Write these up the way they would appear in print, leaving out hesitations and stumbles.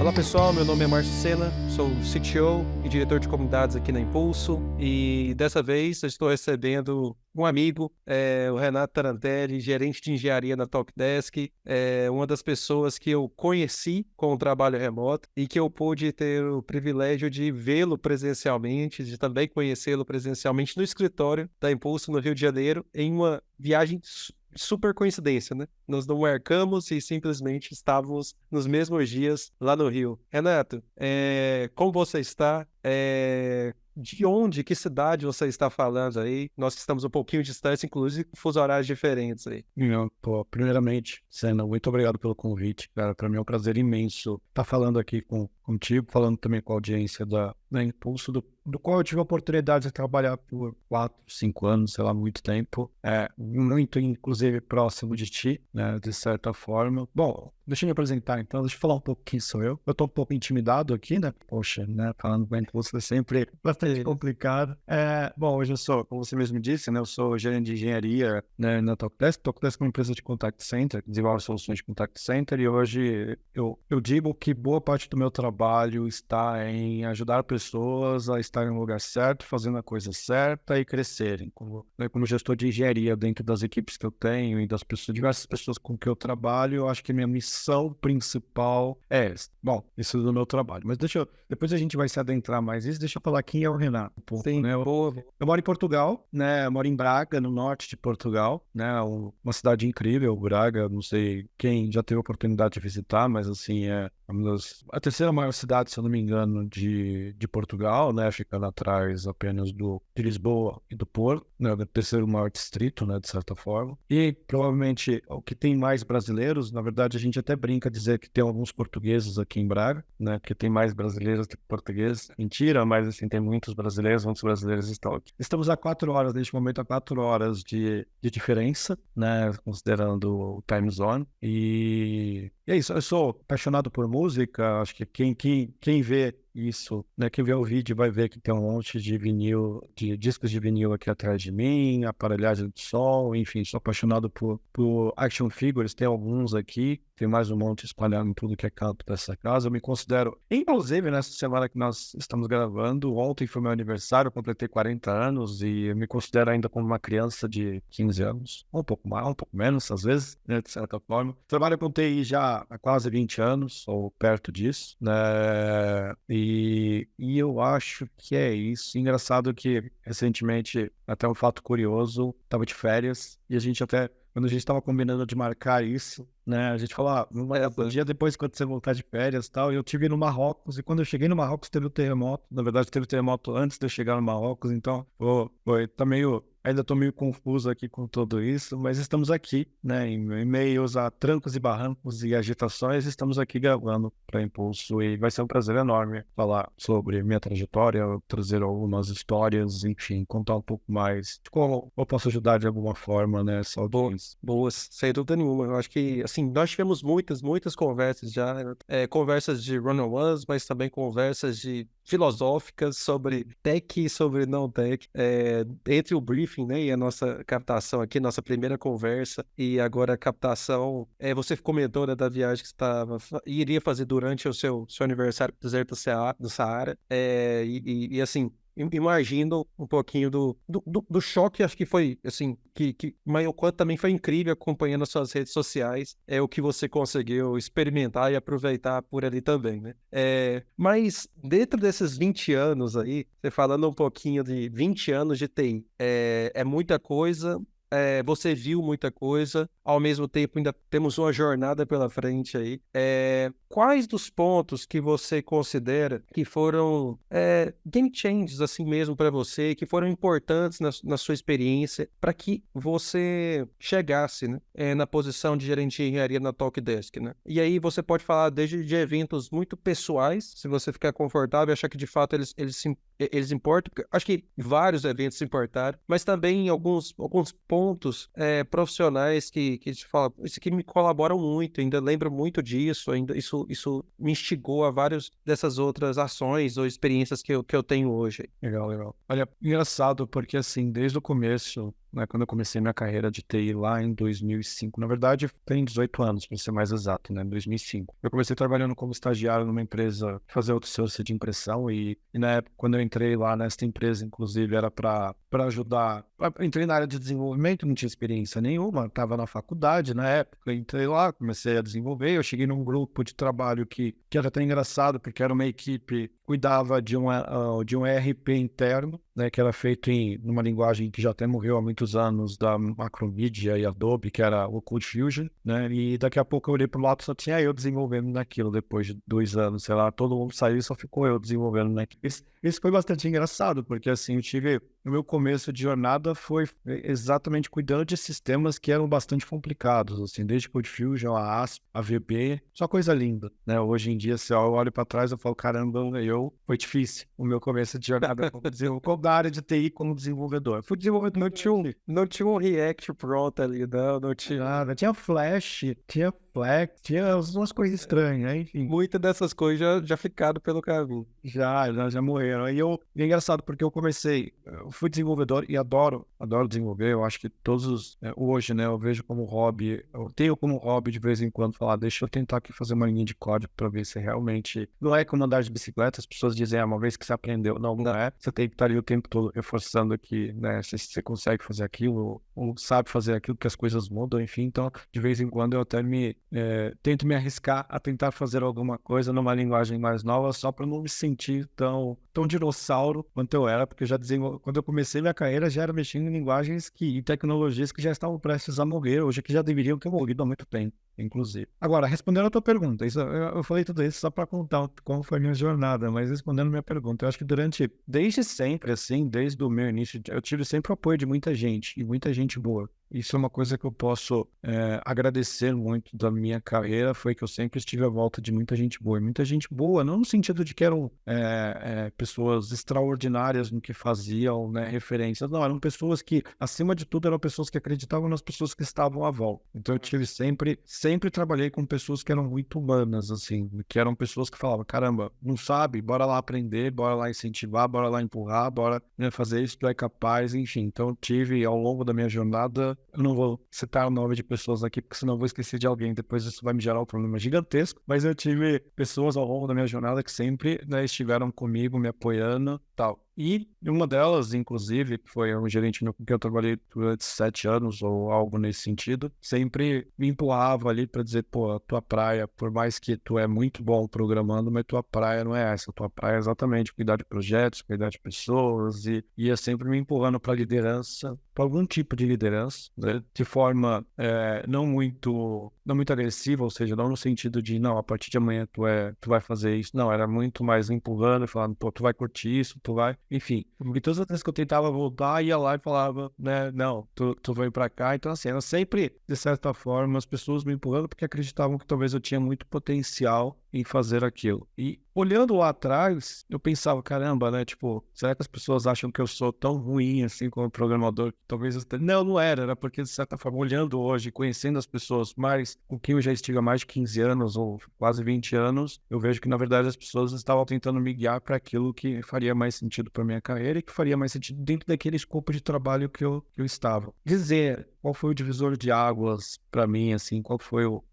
Olá pessoal, meu nome é Márcio Sena, sou CTO e diretor de comunidades aqui na Impulso e dessa vez eu estou recebendo um amigo, o Renato Tarantelli, gerente de engenharia na Talkdesk, uma das pessoas que eu conheci com o trabalho remoto e que eu pude ter o privilégio de vê-lo presencialmente, de também conhecê-lo presencialmente no escritório da Impulso no Rio de Janeiro, em uma viagem super coincidência, né? Nós não marcamos e simplesmente estávamos nos mesmos dias lá no Rio. Renato, como você está? De onde, que cidade você está falando aí? Nós que estamos um pouquinho distantes, inclusive com fuso horários diferentes aí. Não, pô, primeiramente, Senna, muito obrigado pelo convite, cara. Para mim é um prazer imenso estar falando aqui contigo, falando também com a audiência da Impulso, do qual eu tive a oportunidade de trabalhar por 4, 5 anos, sei lá, muito tempo. Muito, inclusive, próximo de ti, né, de certa forma. Bom, deixa eu me apresentar, então, deixa eu falar um pouco quem sou eu. Eu tô um pouco intimidado aqui, né? Poxa, né, falando com a Impulso é sempre bastante complicado. Bom, hoje eu sou, como você mesmo disse, né, eu sou gerente de engenharia, né, na Talkdesk. Talkdesk é uma empresa de contact center, que desenvolve soluções de contact center, e hoje eu digo que boa parte do meu trabalho está em ajudar pessoas a estarem no lugar certo, fazendo a coisa certa e crescerem. Como gestor de engenharia dentro das equipes que eu tenho e das pessoas, diversas pessoas com que eu trabalho, eu acho que a minha missão principal é essa. Bom, isso é do meu trabalho. Mas depois a gente vai se adentrar mais nisso, deixa eu falar quem é o Renato um pouco, Sim, né? boa. Eu moro em Portugal, né? Eu moro em Braga, no norte de Portugal, né? Uma cidade incrível, Braga. Não sei quem já teve a oportunidade de visitar, mas assim, a terceira maior cidade, se eu não me engano, de Portugal, né? Ficando atrás apenas de Lisboa e do Porto, né? O terceiro maior distrito, né? De certa forma. E provavelmente o que tem mais brasileiros, na verdade, a gente até brinca dizer que tem alguns portugueses aqui em Braga, né? Que tem mais brasileiros do que portugueses. Mentira, mas assim, tem muitos brasileiros estão aqui. Estamos a 4 horas, neste momento, a 4 horas de diferença, né? Considerando o time zone. E é isso, eu sou apaixonado por música, acho que quem vê isso, né? Quem vê o vídeo vai ver que tem um monte de vinil, de discos de vinil aqui atrás de mim, aparelhagem de som, enfim, sou apaixonado por action figures, tem alguns aqui, tem mais um monte espalhado em tudo que é canto dessa casa. Eu me considero, inclusive nessa semana que nós estamos gravando, ontem foi meu aniversário, eu completei 40 anos e eu me considero ainda como uma criança de 15 anos, um pouco mais, um pouco menos, às vezes, né, de certa forma. Trabalho com TI já há quase 20 anos, ou perto disso, né, e eu acho que é isso. Engraçado que, recentemente, até um fato curioso, estava de férias, e a gente até, quando a gente estava combinando de marcar isso, né, a gente falou, um dia depois, quando você voltar de férias e tal, eu tive no Marrocos, e quando eu cheguei no Marrocos, teve o terremoto. Na verdade, teve o terremoto antes de eu chegar no Marrocos, então, ainda tô meio confuso aqui com tudo isso, mas estamos aqui, né, em meios a trancos e barrancos e agitações, estamos aqui gravando para Impulso, e vai ser um prazer enorme falar sobre minha trajetória, trazer algumas histórias, enfim, contar um pouco mais de como eu posso ajudar de alguma forma, né, essa audiência. Boas, sem dúvida nenhuma. Eu acho que, assim, nós tivemos muitas conversas já, né? Conversas de one-on-ones, mas também conversas filosóficas sobre tech e sobre não tech. Entre o briefing, né, e a nossa captação aqui, nossa primeira conversa, e agora a captação, você comentou, né, da viagem que você iria fazer durante o seu aniversário do deserto do Saara, e assim, imagino um pouquinho do choque, acho que foi, assim, mas o quanto também foi incrível acompanhando as suas redes sociais, o que você conseguiu experimentar e aproveitar por ali também, né? Mas dentro desses 20 anos aí, você falando um pouquinho de 20 anos de TI, é muita coisa. Você viu muita coisa, ao mesmo tempo ainda temos uma jornada pela frente aí. Quais dos pontos que você considera que foram game changers assim mesmo para você, que foram importantes na sua experiência para que você chegasse, né, na posição de gerente de engenharia na Talkdesk, né? E aí você pode falar desde de eventos muito pessoais, se você ficar confortável e achar que de fato eles importam, acho que vários eventos importaram, mas também alguns pontos profissionais que te fala, isso aqui me colaboram muito, ainda lembro muito disso, ainda isso me instigou a várias dessas outras ações ou experiências que eu tenho hoje. Legal, legal. Olha, engraçado porque assim, desde o começo, né, quando eu comecei minha carreira de TI lá em 2005. Na verdade, tem 18 anos, para ser mais exato, né, 2005. Eu comecei trabalhando como estagiário numa empresa que fazia outsourcing de impressão e na época, quando eu entrei lá nesta empresa, inclusive, era para ajudar. Eu entrei na área de desenvolvimento, não tinha experiência nenhuma, estava na faculdade na época, entrei lá, comecei a desenvolver. Eu cheguei num grupo de trabalho que era até engraçado, porque era uma equipe que cuidava de um ERP interno, né, que era feito numa linguagem que já até morreu há muitos anos, da Macromedia e Adobe, que era o CodeFusion, né, e daqui a pouco eu olhei para o lado, só tinha eu desenvolvendo naquilo, depois de 2 anos, sei lá, todo mundo saiu e só ficou eu desenvolvendo naquilo. Isso foi bastante engraçado, porque assim, o meu começo de jornada foi exatamente cuidando de sistemas que eram bastante complicados, assim, desde CodeFusion, a ASP, a VB, só coisa linda, né, hoje em dia, se eu olho para trás, eu falo, caramba, foi difícil o meu começo de jornada da área de TI como desenvolvedor. Fui desenvolvedor. Não tinha um React pronto ali, não tinha nada. Tinha Flash, tinha Flex, tinha umas coisas estranhas, né? Enfim. Muitas dessas coisas já ficaram pelo caminho. Já morreram. E é engraçado porque eu fui desenvolvedor e adoro desenvolver. Eu acho que hoje, né, eu vejo como hobby, eu tenho como hobby de vez em quando falar, deixa eu tentar aqui fazer uma linha de código para ver se realmente não é como andar de bicicleta. As pessoas dizem, uma vez que você aprendeu, não é. Você tem que estar ali o tempo todo reforçando aqui, né, se você consegue fazer aquilo ou sabe fazer aquilo, que as coisas mudam, enfim. Então, de vez em quando eu até tento me arriscar a tentar fazer alguma coisa numa linguagem mais nova, só para não me sentir tão dinossauro quanto eu era, porque quando eu comecei minha carreira já era mexendo em linguagens e tecnologias que já estavam prestes a morrer, hoje que já deveriam ter morrido há muito tempo, inclusive. Agora, respondendo a tua pergunta, eu falei tudo isso só para contar como foi a minha jornada, mas respondendo a minha pergunta, eu acho que desde sempre, assim, desde o meu início, eu tive sempre o apoio de muita gente, e muita gente boa. Isso é uma coisa que eu posso agradecer muito da minha carreira, foi que eu sempre estive à volta de muita gente boa. E muita gente boa, não no sentido de que eram pessoas extraordinárias no que faziam, né, referências. Não, eram pessoas que, acima de tudo, eram pessoas que acreditavam nas pessoas que estavam à volta. Então eu tive sempre trabalhei com pessoas que eram muito humanas, assim, que eram pessoas que falavam, caramba, não sabe? Bora lá aprender, bora lá incentivar, bora lá empurrar, bora, né, fazer isso, tu é capaz, enfim. Então eu tive, ao longo da minha jornada, eu não vou citar o nome de pessoas aqui, porque senão eu vou esquecer de alguém, depois isso vai me gerar um problema gigantesco, mas eu tive pessoas ao longo da minha jornada que sempre, né, estiveram comigo, me apoiando, tal. E uma delas, inclusive, que foi um gerente com quem eu trabalhei durante 7 anos ou algo nesse sentido, sempre me empurrava ali para dizer, pô, a tua praia, por mais que tu é muito bom programando, mas tua praia não é essa. Tua praia é exatamente cuidar de projetos, cuidar de pessoas, e ia sempre me empurrando para liderança, para algum tipo de liderança, né? De forma não muito agressiva, ou seja, não no sentido de, não, a partir de amanhã tu vai fazer isso. Não, era muito mais empurrando, falando, pô, tu vai curtir isso, tu vai... Enfim, e todas as vezes que eu tentava voltar, ia lá e falava, né, não, tu vai pra cá. Então, assim, era sempre, de certa forma, as pessoas me empurrando porque acreditavam que talvez eu tinha muito potencial em fazer aquilo. E olhando lá atrás, eu pensava, caramba, né, tipo, será que as pessoas acham que eu sou tão ruim assim como programador? Talvez não era porque, de certa forma, olhando hoje, conhecendo as pessoas mais, com quem eu já estive há mais de 15 anos ou quase 20 anos, eu vejo que, na verdade, as pessoas estavam tentando me guiar para aquilo que faria mais sentido para minha carreira e que faria mais sentido dentro daquele escopo de trabalho que eu estava. Dizer qual foi o divisor de águas para mim, assim, qual foi o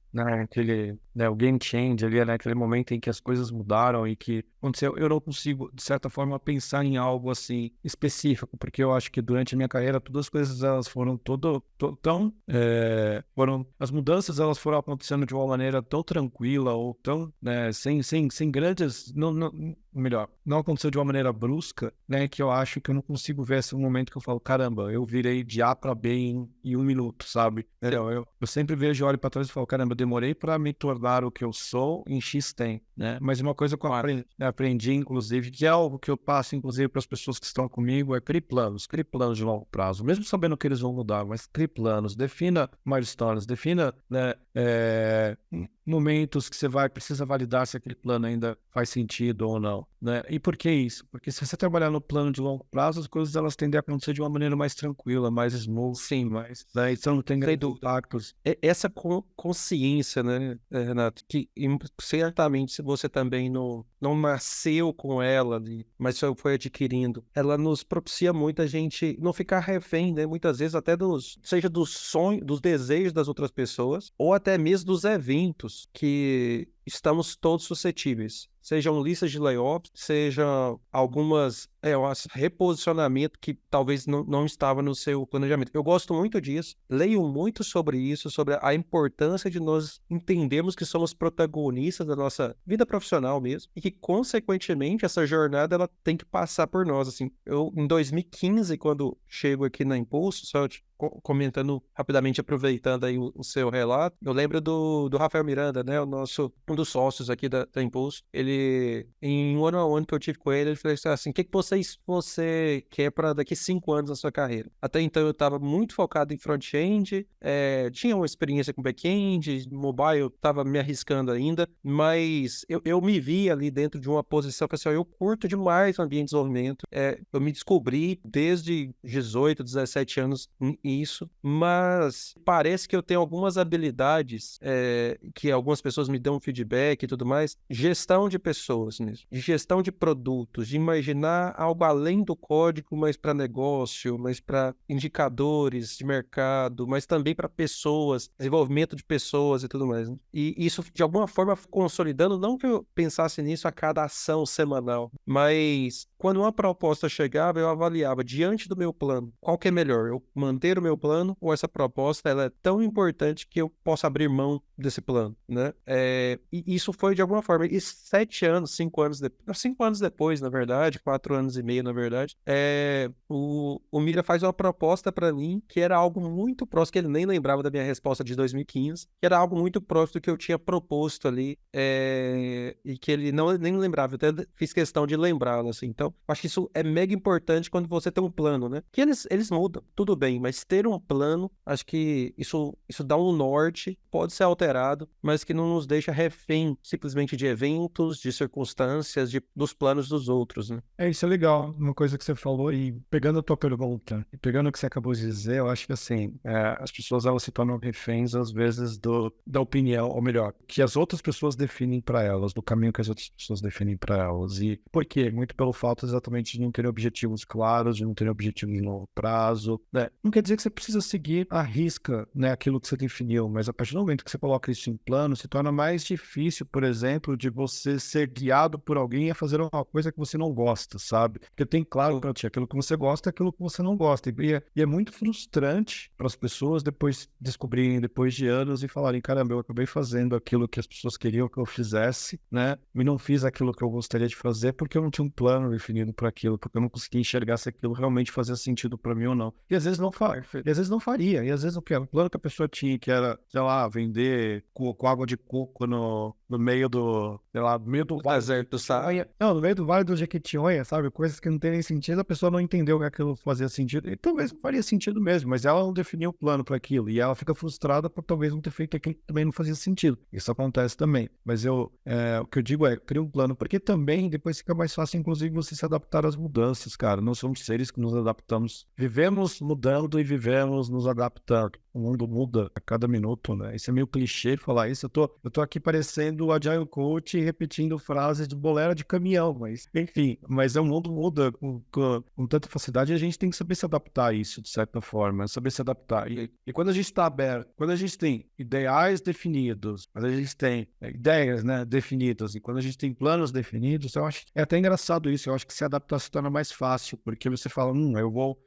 game change ali, né, aquele momento em que as coisas mudaram e que aconteceu, eu não consigo, de certa forma, pensar em algo assim específico, porque eu acho que durante a minha carreira todas as coisas elas foram as mudanças elas foram acontecendo de uma maneira tão tranquila ou tão, né, sem grandes, não aconteceu de uma maneira brusca, né, que eu acho que eu não consigo ver esse momento que eu falo, caramba, eu virei de A para B em 1 minuto, sabe? Eu sempre vejo, olho para trás e falo, caramba, demorei para me tornar o que eu sou em X tempo, né? Mas uma coisa que eu aprendi, inclusive, que é algo que eu passo, inclusive, para as pessoas que estão comigo, é crie planos de longo prazo, mesmo sabendo que eles vão mudar, mas crie planos, defina milestones, defina, né, momentos que você precisa validar se aquele plano ainda faz sentido ou não, né? E por que isso? Porque se você trabalhar no plano de longo prazo, as coisas elas tendem a acontecer de uma maneira mais tranquila, mais smooth, Sim, mais, né? Então não tem sem grandes dúvida. impactos. Essa consciência, né, Renato, que certamente se você também não nasceu com ela, mas só foi adquirindo, ela nos propicia muito a gente não ficar refém, né, muitas vezes até seja dos sonhos, dos desejos das outras pessoas, ou até mesmo dos eventos que estamos todos suscetíveis. Sejam listas de layoffs, sejam algumas reposicionamento que talvez não estava no seu planejamento. Eu gosto muito disso, leio muito sobre isso, sobre a importância de nós entendermos que somos protagonistas da nossa vida profissional mesmo, e que, consequentemente, essa jornada ela tem que passar por nós. Assim, eu, em 2015, quando chego aqui na Impulso, só comentando rapidamente, aproveitando aí o seu relato, eu lembro do Rafael Miranda, né, um dos sócios aqui da Impulso. Ele, em um ano que eu tive com ele falou assim, o que você quer para daqui 5 anos na sua carreira? Até então eu estava muito focado em front-end, tinha uma experiência com back-end, mobile, eu estava me arriscando ainda, mas eu me vi ali dentro de uma posição que assim, eu curto demais o ambiente de desenvolvimento, eu me descobri desde 18, 17 anos isso, mas parece que eu tenho algumas habilidades que algumas pessoas me dão feedback e tudo mais, gestão de pessoas nisso, de gestão de produtos, de imaginar algo além do código, mas para negócio, mas para indicadores de mercado, mas também para pessoas, desenvolvimento de pessoas e tudo mais, né? E isso, de alguma forma, consolidando, não que eu pensasse nisso a cada ação semanal, mas quando uma proposta chegava, eu avaliava diante do meu plano, qual que é melhor, eu manter o meu plano ou essa proposta ela é tão importante que eu posso abrir mão desse plano, né? E isso foi de alguma forma, e 7 anos, 5 anos depois, 5 anos depois, na verdade, 4 anos e meio, na verdade, o Mira faz uma proposta para mim que era algo muito próximo, que ele nem lembrava da minha resposta de 2015, que era algo muito próximo do que eu tinha proposto ali, e que ele nem lembrava, eu até fiz questão de lembrá-lo, assim. Então, acho que isso é mega importante quando você tem um plano, né? Que eles mudam, tudo bem, mas ter um plano, acho que isso dá um norte, pode ser alterado, mas que não nos deixa refém simplesmente de eventos, de circunstâncias, dos planos dos outros, né? Isso é legal, uma coisa que você falou, e pegando a tua pergunta, e pegando o que você acabou de dizer, eu acho que assim, as pessoas elas se tornam reféns às vezes da opinião, ou melhor, que as outras pessoas definem para elas, do caminho que as outras pessoas definem para elas. E por quê? Muito pelo fato exatamente de não terem objetivos claros, de não terem objetivos de longo prazo, né? Não quer dizer que você precisa seguir à risca, né, aquilo que você definiu, mas a partir do momento que você coloca isso em plano, se torna mais difícil, por exemplo, de você ser guiado por alguém a fazer uma coisa que você não gosta, sabe? Porque tem claro para ti aquilo que você gosta e aquilo que você não gosta. E é muito frustrante para as pessoas depois descobrirem, depois de anos, e falarem, caramba, eu acabei fazendo aquilo que as pessoas queriam que eu fizesse, né? E não fiz aquilo que eu gostaria de fazer porque eu não tinha um plano definido para aquilo, porque eu não conseguia enxergar se aquilo realmente fazia sentido para mim ou não. E às vezes não faz, e às vezes não faria, e às vezes o plano que a pessoa tinha, que era, sei lá, vender com água de coco no meio do, sei lá, no meio do deserto, sabe? Não, no meio do Vale do Jequitinhonha, sabe? Coisas que não tem nem sentido, a pessoa não entendeu que aquilo fazia sentido. E talvez não faria sentido mesmo, mas ela não definiu o plano para aquilo. E ela fica frustrada por talvez não ter feito aquilo que também não fazia sentido. Isso acontece também. Mas o que eu digo é, cria um plano, porque também depois fica mais fácil, inclusive, você se adaptar às mudanças, cara. Nós somos seres que nos adaptamos. Vivemos mudando e vivemos nos adaptando. O mundo muda a cada minuto, né? Isso é meio clichê falar isso. Eu tô aqui parecendo o Agile Coach repetindo frases de bolera de caminhão, mas enfim, mas o mundo muda com tanta facilidade e a gente tem que saber se adaptar a isso, de certa forma, saber se adaptar. E quando a gente está aberto, quando a gente tem ideais definidos, quando a gente tem ideias, né, definidas, e quando a gente tem planos definidos, eu acho que é até engraçado isso, eu acho que se adaptar se torna mais fácil, porque você fala,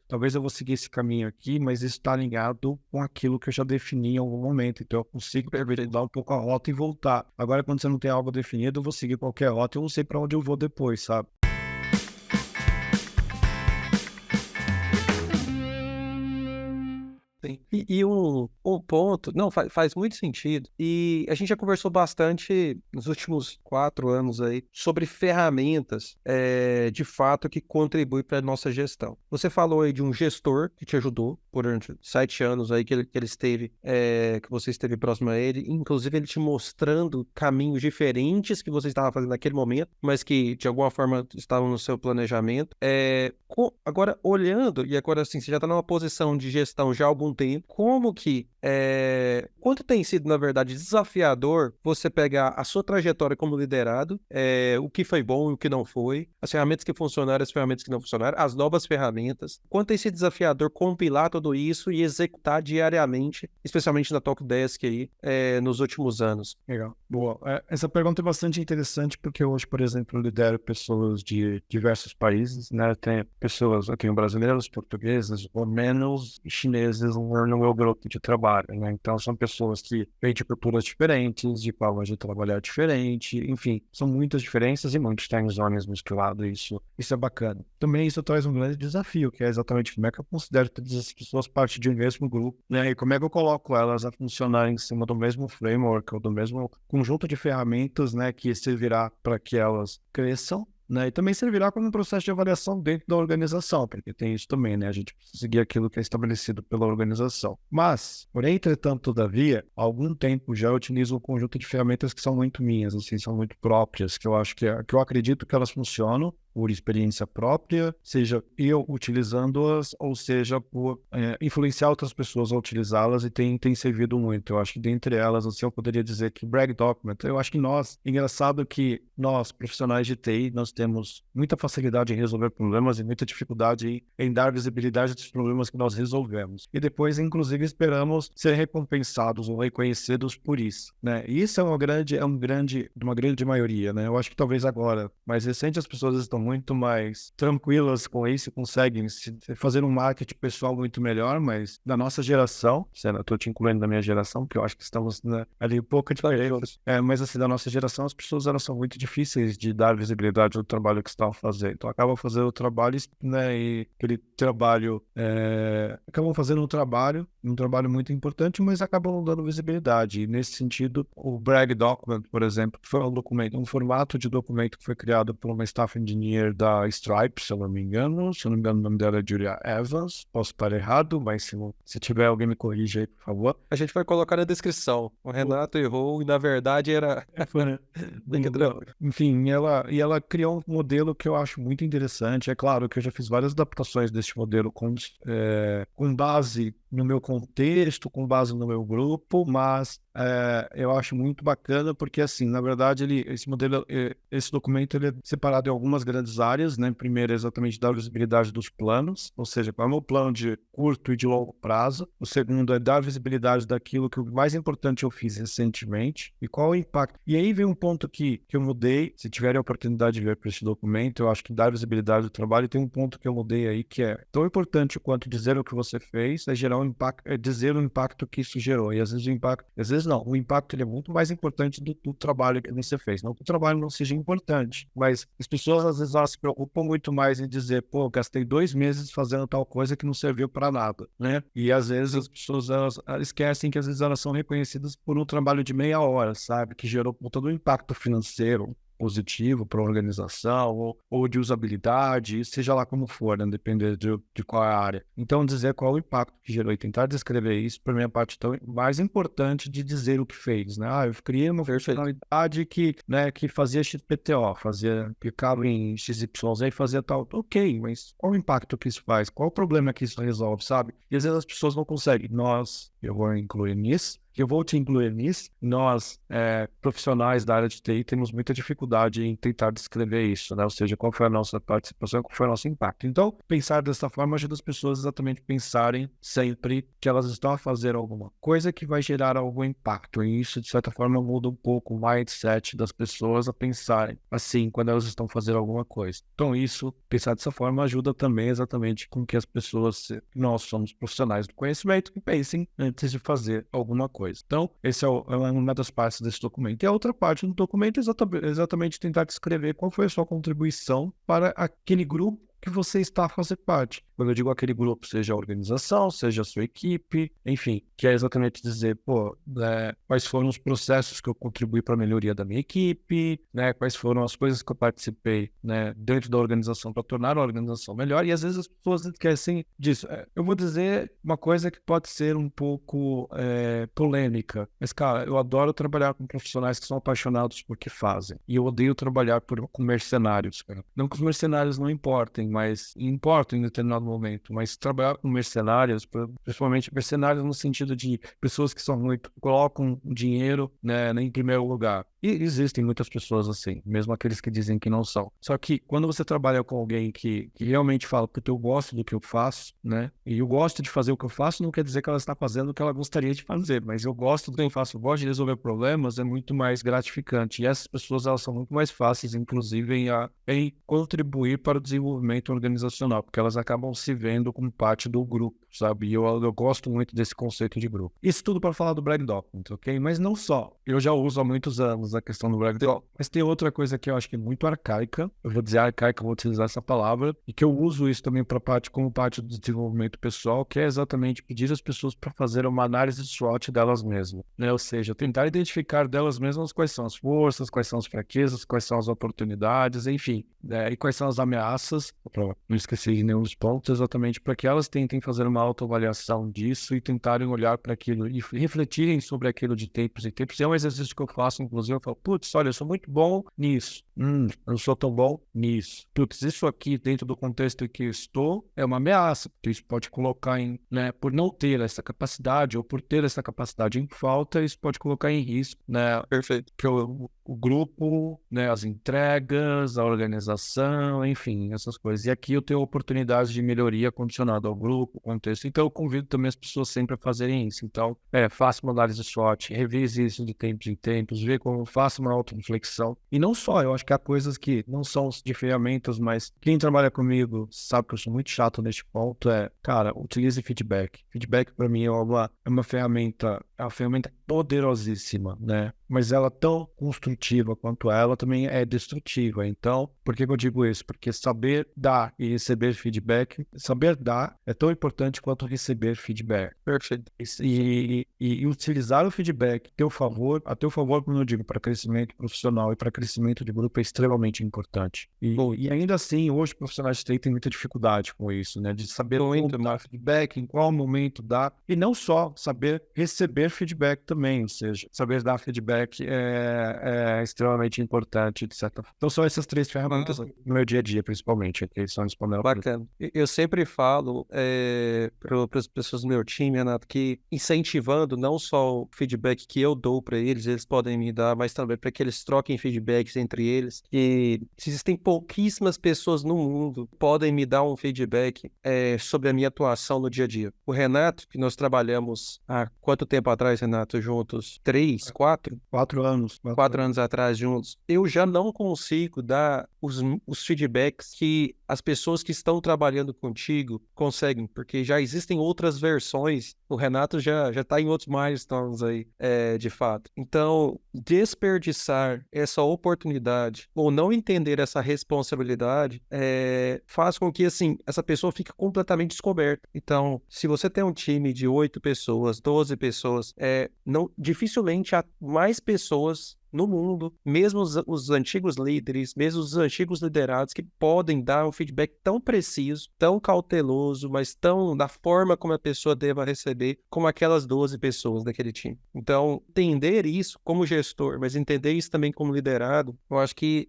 talvez eu vou seguir esse caminho aqui, mas isso está alinhado com aquilo que eu já defini em algum momento, então eu consigo mudar um pouco a rota e voltar. Agora, quando você não tem algo definido, eu vou seguir qualquer rota e eu não sei para onde eu vou depois, sabe? Sim. Sim. E um ponto, não, faz muito sentido. E a gente já conversou bastante nos últimos 4 anos aí sobre ferramentas, de fato, que contribuem para a nossa gestão. Você falou aí de um gestor que te ajudou durante 7 anos aí que ele esteve, que você esteve próximo a ele, inclusive ele te mostrando caminhos diferentes que você estava fazendo naquele momento, mas que de alguma forma estavam no seu planejamento. Agora, olhando, e agora assim, você já está numa posição de gestão já há algum tempo, quanto tem sido, na verdade, desafiador você pegar a sua trajetória como liderado, o que foi bom e o que não foi, as ferramentas que funcionaram, as ferramentas que não funcionaram, as novas ferramentas, quanto tem sido desafiador compilar tudo isso e executar diariamente, especialmente na Talkdesk aí, nos últimos anos? Legal. Boa. Essa pergunta é bastante interessante porque hoje, por exemplo, eu lidero pessoas de diversos países, né? Tem pessoas, eu tenho brasileiros, portugueses, romanos e chineses no meu grupo de trabalho, né? Então, são pessoas que vêm de culturas diferentes, de formas de trabalhar diferente, enfim, são muitas diferenças e muitos time zones misturados, isso é bacana. Também isso traz um grande desafio, que é exatamente como é que eu considero todas as pessoas parte de um mesmo grupo, né? E como é que eu coloco elas a funcionar em cima do mesmo framework ou do mesmo conjunto de ferramentas, né, que servirá para que elas cresçam, né, e também servirá como um processo de avaliação dentro da organização, porque tem isso também, né, a gente precisa seguir aquilo que é estabelecido pela organização. Mas, porém, entretanto, todavia, há algum tempo já eu utilizo um conjunto de ferramentas que são muito minhas, assim, são muito próprias, que eu acho que eu acredito que elas funcionam por experiência própria, seja eu utilizando-as, ou seja por influenciar outras pessoas a utilizá-las, e tem servido muito. Eu acho que dentre elas, assim, eu poderia dizer que Bragg Document, eu acho que engraçado que nós, profissionais de TI, nós temos muita facilidade em resolver problemas e muita dificuldade em dar visibilidade dos problemas que nós resolvemos. E depois, inclusive, esperamos ser recompensados ou reconhecidos por isso, né? E isso é uma grande maioria, né? Eu acho que talvez agora, mais recente, as pessoas estão muito mais tranquilas com isso, conseguem fazer um marketing pessoal muito melhor, mas da nossa geração, eu estou te incluindo da minha geração, porque eu acho que estamos, né, ali um pouco diferentes, mas assim, da nossa geração, as pessoas elas são muito difíceis de dar visibilidade ao trabalho que estão fazendo. Então, acabam fazendo o trabalho, né, e aquele trabalho, acabam fazendo um trabalho muito importante, mas acabam não dando visibilidade. E nesse sentido, o Bragg Document, por exemplo, foi um formato de documento que foi criado por uma staff engineer da Stripe, se eu não me engano. Se eu não me engano, o nome dela é Julia Evans. Posso estar errado, mas se tiver alguém me corrija aí, por favor. A gente vai colocar na descrição. O Renato errou e, na verdade, era... Enfim, ela criou um modelo que eu acho muito interessante. É claro que eu já fiz várias adaptações desse modelo com base no meu contexto, com base no meu grupo, mas eu acho muito bacana porque, assim, na verdade, esse documento ele é separado em algumas grandes áreas, né? Primeiro, exatamente dar visibilidade dos planos, ou seja, qual é o meu plano de curto e de longo prazo. O segundo é dar visibilidade daquilo que o mais importante eu fiz recentemente e qual o impacto. E aí vem um ponto que eu mudei, se tiverem a oportunidade de ver para esse documento, eu acho que dar visibilidade do trabalho, tem um ponto que eu mudei aí, que é tão importante quanto dizer o que você fez, é gerar um impacto, é dizer o impacto que isso gerou. E às vezes não, o impacto ele é muito mais importante do trabalho que você fez. Não que o trabalho não seja importante, mas as pessoas às vezes elas se preocupam muito mais em dizer, pô, gastei 2 meses fazendo tal coisa que não serviu para nada, né? E às vezes as pessoas elas esquecem que às vezes elas são reconhecidas por um trabalho de meia hora, sabe? Que gerou todo o impacto financeiro positivo para a organização ou de usabilidade, seja lá como for, né? Depender de qual é a área. Então, dizer qual é o impacto que gerou e tentar descrever isso, para mim, é a parte tão mais importante de dizer o que fez, né? Eu criei uma funcionalidade que fazia XPTO, clicava em XYZ e fazia tal. Ok, mas qual o impacto que isso faz? Qual o problema que isso resolve, sabe? E às vezes as pessoas não conseguem. Eu vou incluir nisso, eu vou te incluir nisso. Nós, profissionais da área de TI, temos muita dificuldade em tentar descrever isso, né? Ou seja, qual foi a nossa participação, qual foi o nosso impacto. Então, pensar dessa forma ajuda as pessoas exatamente pensarem sempre que elas estão a fazer alguma coisa que vai gerar algum impacto. E isso, de certa forma, muda um pouco o mindset das pessoas a pensarem assim quando elas estão fazendo alguma coisa. Então, isso, pensar dessa forma, ajuda também exatamente com que as pessoas, nós somos profissionais do conhecimento, que pensem antes de fazer alguma coisa. Então, essa é uma das partes desse documento. E a outra parte do documento é exatamente tentar descrever qual foi a sua contribuição para aquele grupo que você está a fazer parte. Quando eu digo aquele grupo, seja a organização, seja a sua equipe, enfim, que é exatamente dizer, pô, quais foram os processos que eu contribuí para a melhoria da minha equipe, né, quais foram as coisas que eu participei, né, dentro da organização para tornar a organização melhor, e às vezes as pessoas esquecem disso. Eu vou dizer uma coisa que pode ser um pouco polêmica, mas, cara, eu adoro trabalhar com profissionais que são apaixonados por que fazem, e eu odeio trabalhar com mercenários, cara. Não que os mercenários não importem, mas importam em determinado momento, mas trabalhar com mercenários, principalmente mercenários no sentido de pessoas que são muito, colocam o dinheiro, né, em primeiro lugar. E existem muitas pessoas assim, mesmo aqueles que dizem que não são. Só que quando você trabalha com alguém que realmente fala, porque eu gosto do que eu faço, né, e eu gosto de fazer o que eu faço, não quer dizer que ela está fazendo o que ela gostaria de fazer, mas eu gosto do que eu faço, eu gosto de resolver problemas, é muito mais gratificante. E essas pessoas, elas são muito mais fáceis, inclusive, em contribuir para o desenvolvimento organizacional, porque elas acabam se vendo como parte do grupo, sabe? E eu gosto muito desse conceito de grupo. Isso tudo para falar do Brag Document, ok? Mas não só. Eu já uso há muitos anos a questão do Brag Document, mas tem outra coisa que eu acho que é muito arcaica, eu vou dizer arcaica, eu vou utilizar essa palavra, e que eu uso isso também como parte do desenvolvimento pessoal, que é exatamente pedir às pessoas para fazer uma análise SWOT delas mesmas, né? Ou seja, tentar identificar delas mesmas quais são as forças, quais são as fraquezas, quais são as oportunidades, enfim, e quais são as ameaças, para não esquecer de nenhum dos pontos, exatamente para que elas tentem fazer uma autoavaliação disso e tentarem olhar para aquilo e refletirem sobre aquilo de tempos em tempos. É um exercício que eu faço, inclusive, eu falo, putz, olha, eu sou muito bom nisso, eu não sou tão bom nisso. Putz, isso aqui, dentro do contexto em que eu estou, é uma ameaça, porque isso pode colocar em, né, por não ter essa capacidade ou por ter essa capacidade em falta, isso pode colocar em risco, né, Perfeito. que o grupo, né, as entregas, a organização, enfim, essas coisas. E aqui eu tenho oportunidades de melhoria condicionada ao grupo, ao contexto. Então eu convido também as pessoas sempre a fazerem isso. Então, faça uma análise SWOT, revise isso de tempos em tempos, vê como faça uma auto-reflexão. E não só, eu acho que há coisas que não são de ferramentas, mas quem trabalha comigo sabe que eu sou muito chato neste ponto, cara, utilize feedback. Feedback para mim é uma ferramenta poderosíssima, né? Mas ela tão construtiva quanto ela também é destrutiva. Então, por que eu digo isso? Porque saber dar e receber feedback, saber dar é tão importante quanto receber feedback. Perfeito. E utilizar o feedback a teu favor, como eu digo, para crescimento profissional e para crescimento de grupo é extremamente importante. E ainda assim, hoje profissionais de TI têm muita dificuldade com isso, né? De saber como dar feedback, em qual momento dar, e não só saber receber feedback também, ou seja, saber dar feedback é extremamente importante, de certa forma. Então são essas três ferramentas no meu dia a dia, principalmente, que são disponíveis. Bacana. Eu sempre falo para as pessoas do meu time, Renato, que incentivando não só o feedback que eu dou para eles podem me dar, mas também para que eles troquem feedbacks entre eles. E existem pouquíssimas pessoas no mundo que podem me dar um feedback sobre a minha atuação no dia a dia. O Renato, que nós trabalhamos há quanto tempo atrás, Renato, juntos? 3, 4? 4 anos. 4 anos atrás juntos. Eu já não consigo dar os feedbacks que as pessoas que estão trabalhando contigo conseguem, porque já existem outras versões. O Renato já está em outros milestones aí, de fato. Então, desperdiçar essa oportunidade ou não entender essa responsabilidade faz com que, assim, essa pessoa fique completamente descoberta. Então, se você tem um time de 8 pessoas, 12 pessoas, dificilmente há mais pessoas no mundo, mesmo os antigos líderes, mesmo os antigos liderados, que podem dar um feedback tão preciso, tão cauteloso, mas tão da forma como a pessoa deva receber, como aquelas 12 pessoas daquele time. Então, entender isso como gestor, mas entender isso também como liderado, eu acho que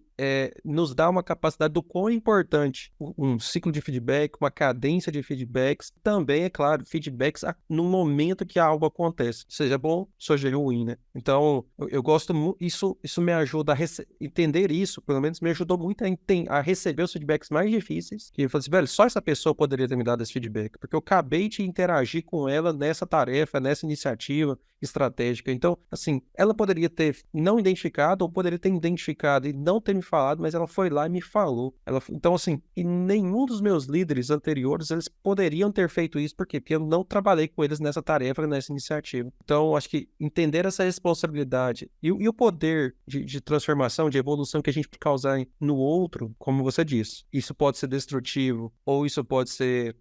nos dá uma capacidade do quão importante um ciclo de feedback, uma cadência de feedbacks, também, é claro, feedbacks no momento que algo acontece, seja bom, seja ruim, né? Então, eu gosto muito, isso me ajuda a entender isso, pelo menos me ajudou muito a receber os feedbacks mais difíceis, que eu falei assim, velho, só essa pessoa poderia ter me dado esse feedback, porque eu acabei de interagir com ela nessa tarefa, nessa iniciativa, estratégica. Então, assim, ela poderia ter não identificado ou poderia ter identificado e não ter me falado, mas ela foi lá e me falou. Então, assim, e nenhum dos meus líderes anteriores, eles poderiam ter feito isso. Por quê? Porque eu não trabalhei com eles nessa tarefa, nessa iniciativa. Então, acho que entender essa responsabilidade e o poder de transformação, de evolução que a gente pode causar no outro, como você disse, isso pode ser destrutivo ou isso pode ser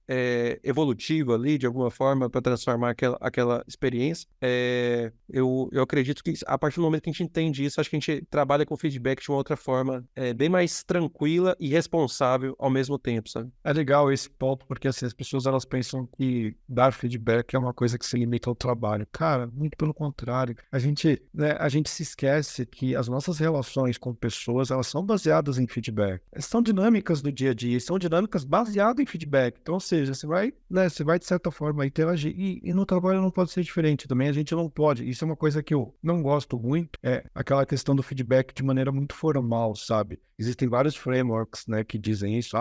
evolutivo ali, de alguma forma, para transformar aquela experiência. Eu acredito que a partir do momento que a gente entende isso, acho que a gente trabalha com feedback de uma outra forma, bem mais tranquila e responsável ao mesmo tempo, sabe? É legal esse ponto, porque assim, as pessoas elas pensam que dar feedback é uma coisa que se limita ao trabalho. Cara, muito pelo contrário. A gente se esquece que as nossas relações com pessoas, elas são baseadas em feedback. São dinâmicas do dia a dia, são dinâmicas baseadas em feedback. Então, ou seja, você vai de certa forma interagir. E no trabalho não pode ser diferente também. A gente não pode. Isso é uma coisa que eu não gosto muito, é aquela questão do feedback de maneira muito formal, sabe? Existem vários frameworks, né, que dizem isso,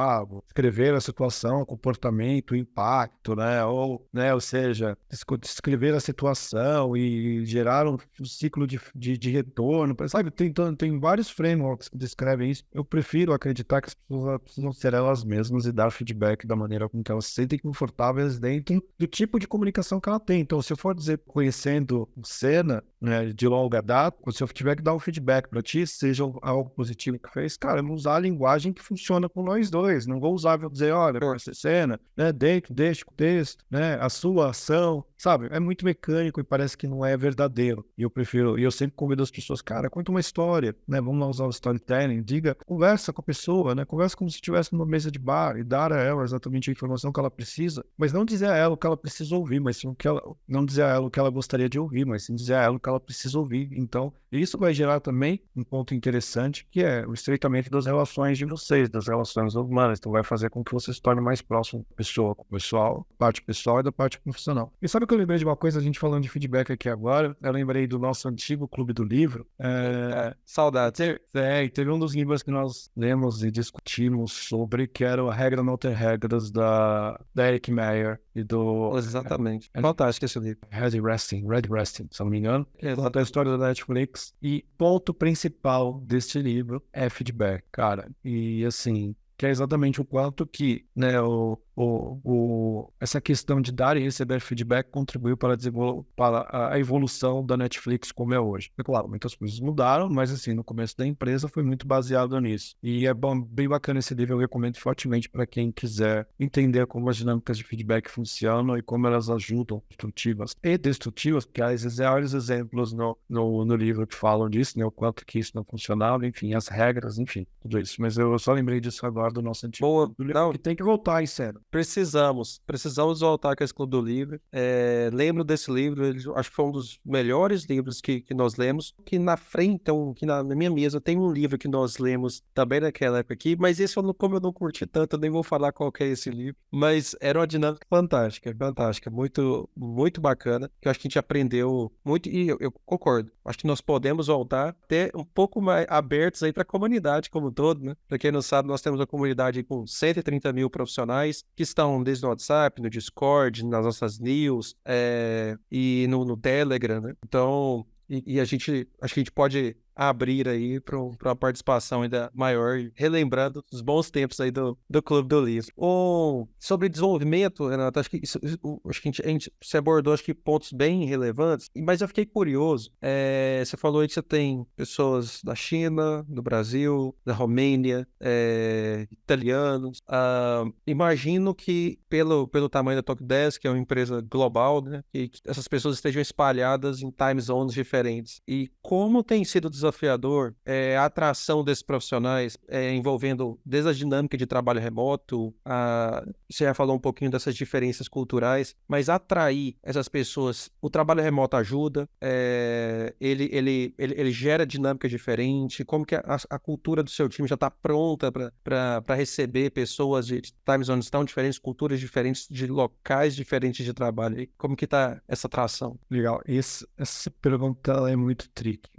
escrever a situação, comportamento, impacto, né, ou seja, descrever a situação e gerar um ciclo de retorno, sabe? Tem vários frameworks que descrevem isso. Eu prefiro acreditar que as pessoas precisam ser elas mesmas e dar feedback da maneira com que elas se sentem confortáveis dentro do tipo de comunicação que ela tem. Então, se eu for dizer, conhecendo cena, né, de longa data, se eu tiver que dar um feedback para ti, seja algo positivo que fez, cara, eu vou usar a linguagem que funciona com nós dois. Não vou usar, vou dizer, olha, essa cena, né, dentro deste contexto, né, a sua ação, sabe? É muito mecânico e parece que não é verdadeiro. E eu sempre convido as pessoas, cara, conta uma história, né? Vamos lá usar o storytelling, conversa com a pessoa, né? Conversa como se estivesse numa mesa de bar e dar a ela exatamente a informação que ela precisa, mas não dizer a ela o que ela precisa ouvir, mas sim não dizer a ela o que ela gostaria de ouvir, mas sim dizer a ela o que ela precisa ouvir. Então, isso vai gerar também um ponto interessante, que é o estreitamento das relações de vocês, das relações humanas. Então, vai fazer com que você se torne mais próximo da pessoa, com o pessoal, parte pessoal e da parte profissional. E sabe que eu lembrei de uma coisa, a gente falando de feedback aqui agora, eu lembrei do nosso antigo Clube do Livro. Saudades. Teve um dos livros que nós lemos e discutimos sobre, que era A Regra Não Ter Regras, da Eric Meyer e do... Exatamente. Fantástico esse livro. Red Resting, se eu não me engano. Conta a história da Netflix. E ponto principal deste livro é feedback, cara. E assim, que é exatamente o quanto que, né, essa questão de dar e receber feedback contribuiu para a evolução da Netflix como é hoje. É claro, muitas coisas mudaram, mas assim, no começo da empresa foi muito baseado nisso. E é bem bacana esse livro, eu recomendo fortemente para quem quiser entender como as dinâmicas de feedback funcionam e como elas ajudam, construtivas e destrutivas, porque há vários exemplos no livro que falam disso, né, o quanto que isso não funcionava, enfim, as regras, enfim, tudo isso. Mas eu só lembrei disso agora do nosso antigo. Boa, do livro, não, que tem que voltar, em sério. precisamos voltar com esse Clube do Livro. Lembro desse livro, acho que foi um dos melhores livros que nós lemos. Que na frente, então, que na minha mesa tem um livro que nós lemos também naquela época aqui, mas esse como eu não curti tanto, eu nem vou falar qual que é esse livro. Mas era uma dinâmica fantástica, muito, muito bacana, que eu acho que a gente aprendeu muito, e eu concordo. Acho que nós podemos voltar até um pouco mais abertos aí para a comunidade como um todo, né? Para quem não sabe, nós temos uma comunidade com 130 mil profissionais que estão desde o WhatsApp, no Discord, nas nossas news, e no Telegram, né? Então, acho que a gente pode abrir aí para uma participação ainda maior, relembrando os bons tempos aí do Clube do Livro. Sobre desenvolvimento, Renato, acho que acho que você abordou acho que pontos bem relevantes, mas eu fiquei curioso. Você falou aí que você tem pessoas da China, do Brasil, da Romênia, italianos. Imagino que pelo tamanho da Talkdesk, que é uma empresa global, né, que essas pessoas estejam espalhadas em time zones diferentes. E como tem sido desafiador a atração desses profissionais, envolvendo desde a dinâmica de trabalho remoto, você já falou um pouquinho dessas diferenças culturais, mas atrair essas pessoas, o trabalho remoto ajuda, ele gera dinâmica diferente, como que a cultura do seu time já está pronta para receber pessoas de time zones tão diferentes, culturas diferentes, de locais diferentes de trabalho, e como que está essa atração? Legal, essa pergunta é muito tricky.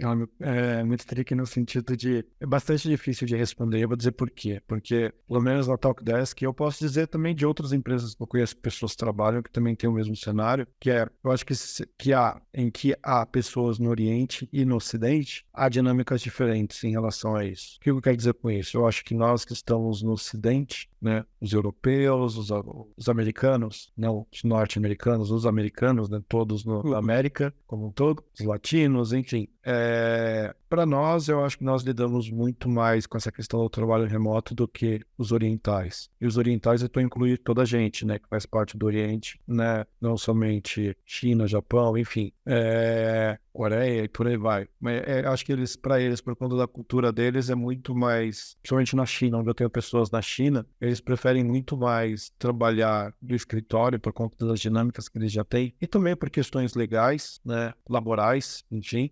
Muito tricky no sentido de... É bastante difícil de responder. Eu vou dizer por quê. Porque, pelo menos na Talkdesk, eu posso dizer também de outras empresas que eu conheço, que pessoas que trabalham, que também tem o mesmo cenário, que é, eu acho em que há pessoas no Oriente e no Ocidente, há dinâmicas diferentes em relação a isso. O que eu quero dizer com isso? Eu acho que nós que estamos no Ocidente, né, os europeus, os americanos, não os norte-americanos, os americanos, né, todos na América como um todo, os latinos, enfim. Para nós, eu acho que nós lidamos muito mais com essa questão do trabalho remoto do que os orientais. E os orientais eu estou incluindo toda a gente, né, que faz parte do Oriente, né, não somente China, Japão, enfim, Coreia e por aí vai. Mas acho que para eles, por conta da cultura deles, é muito mais, principalmente na China, onde eu tenho pessoas na China, eles preferem muito mais trabalhar do escritório por conta das dinâmicas que eles já têm e também por questões legais, né, laborais, enfim,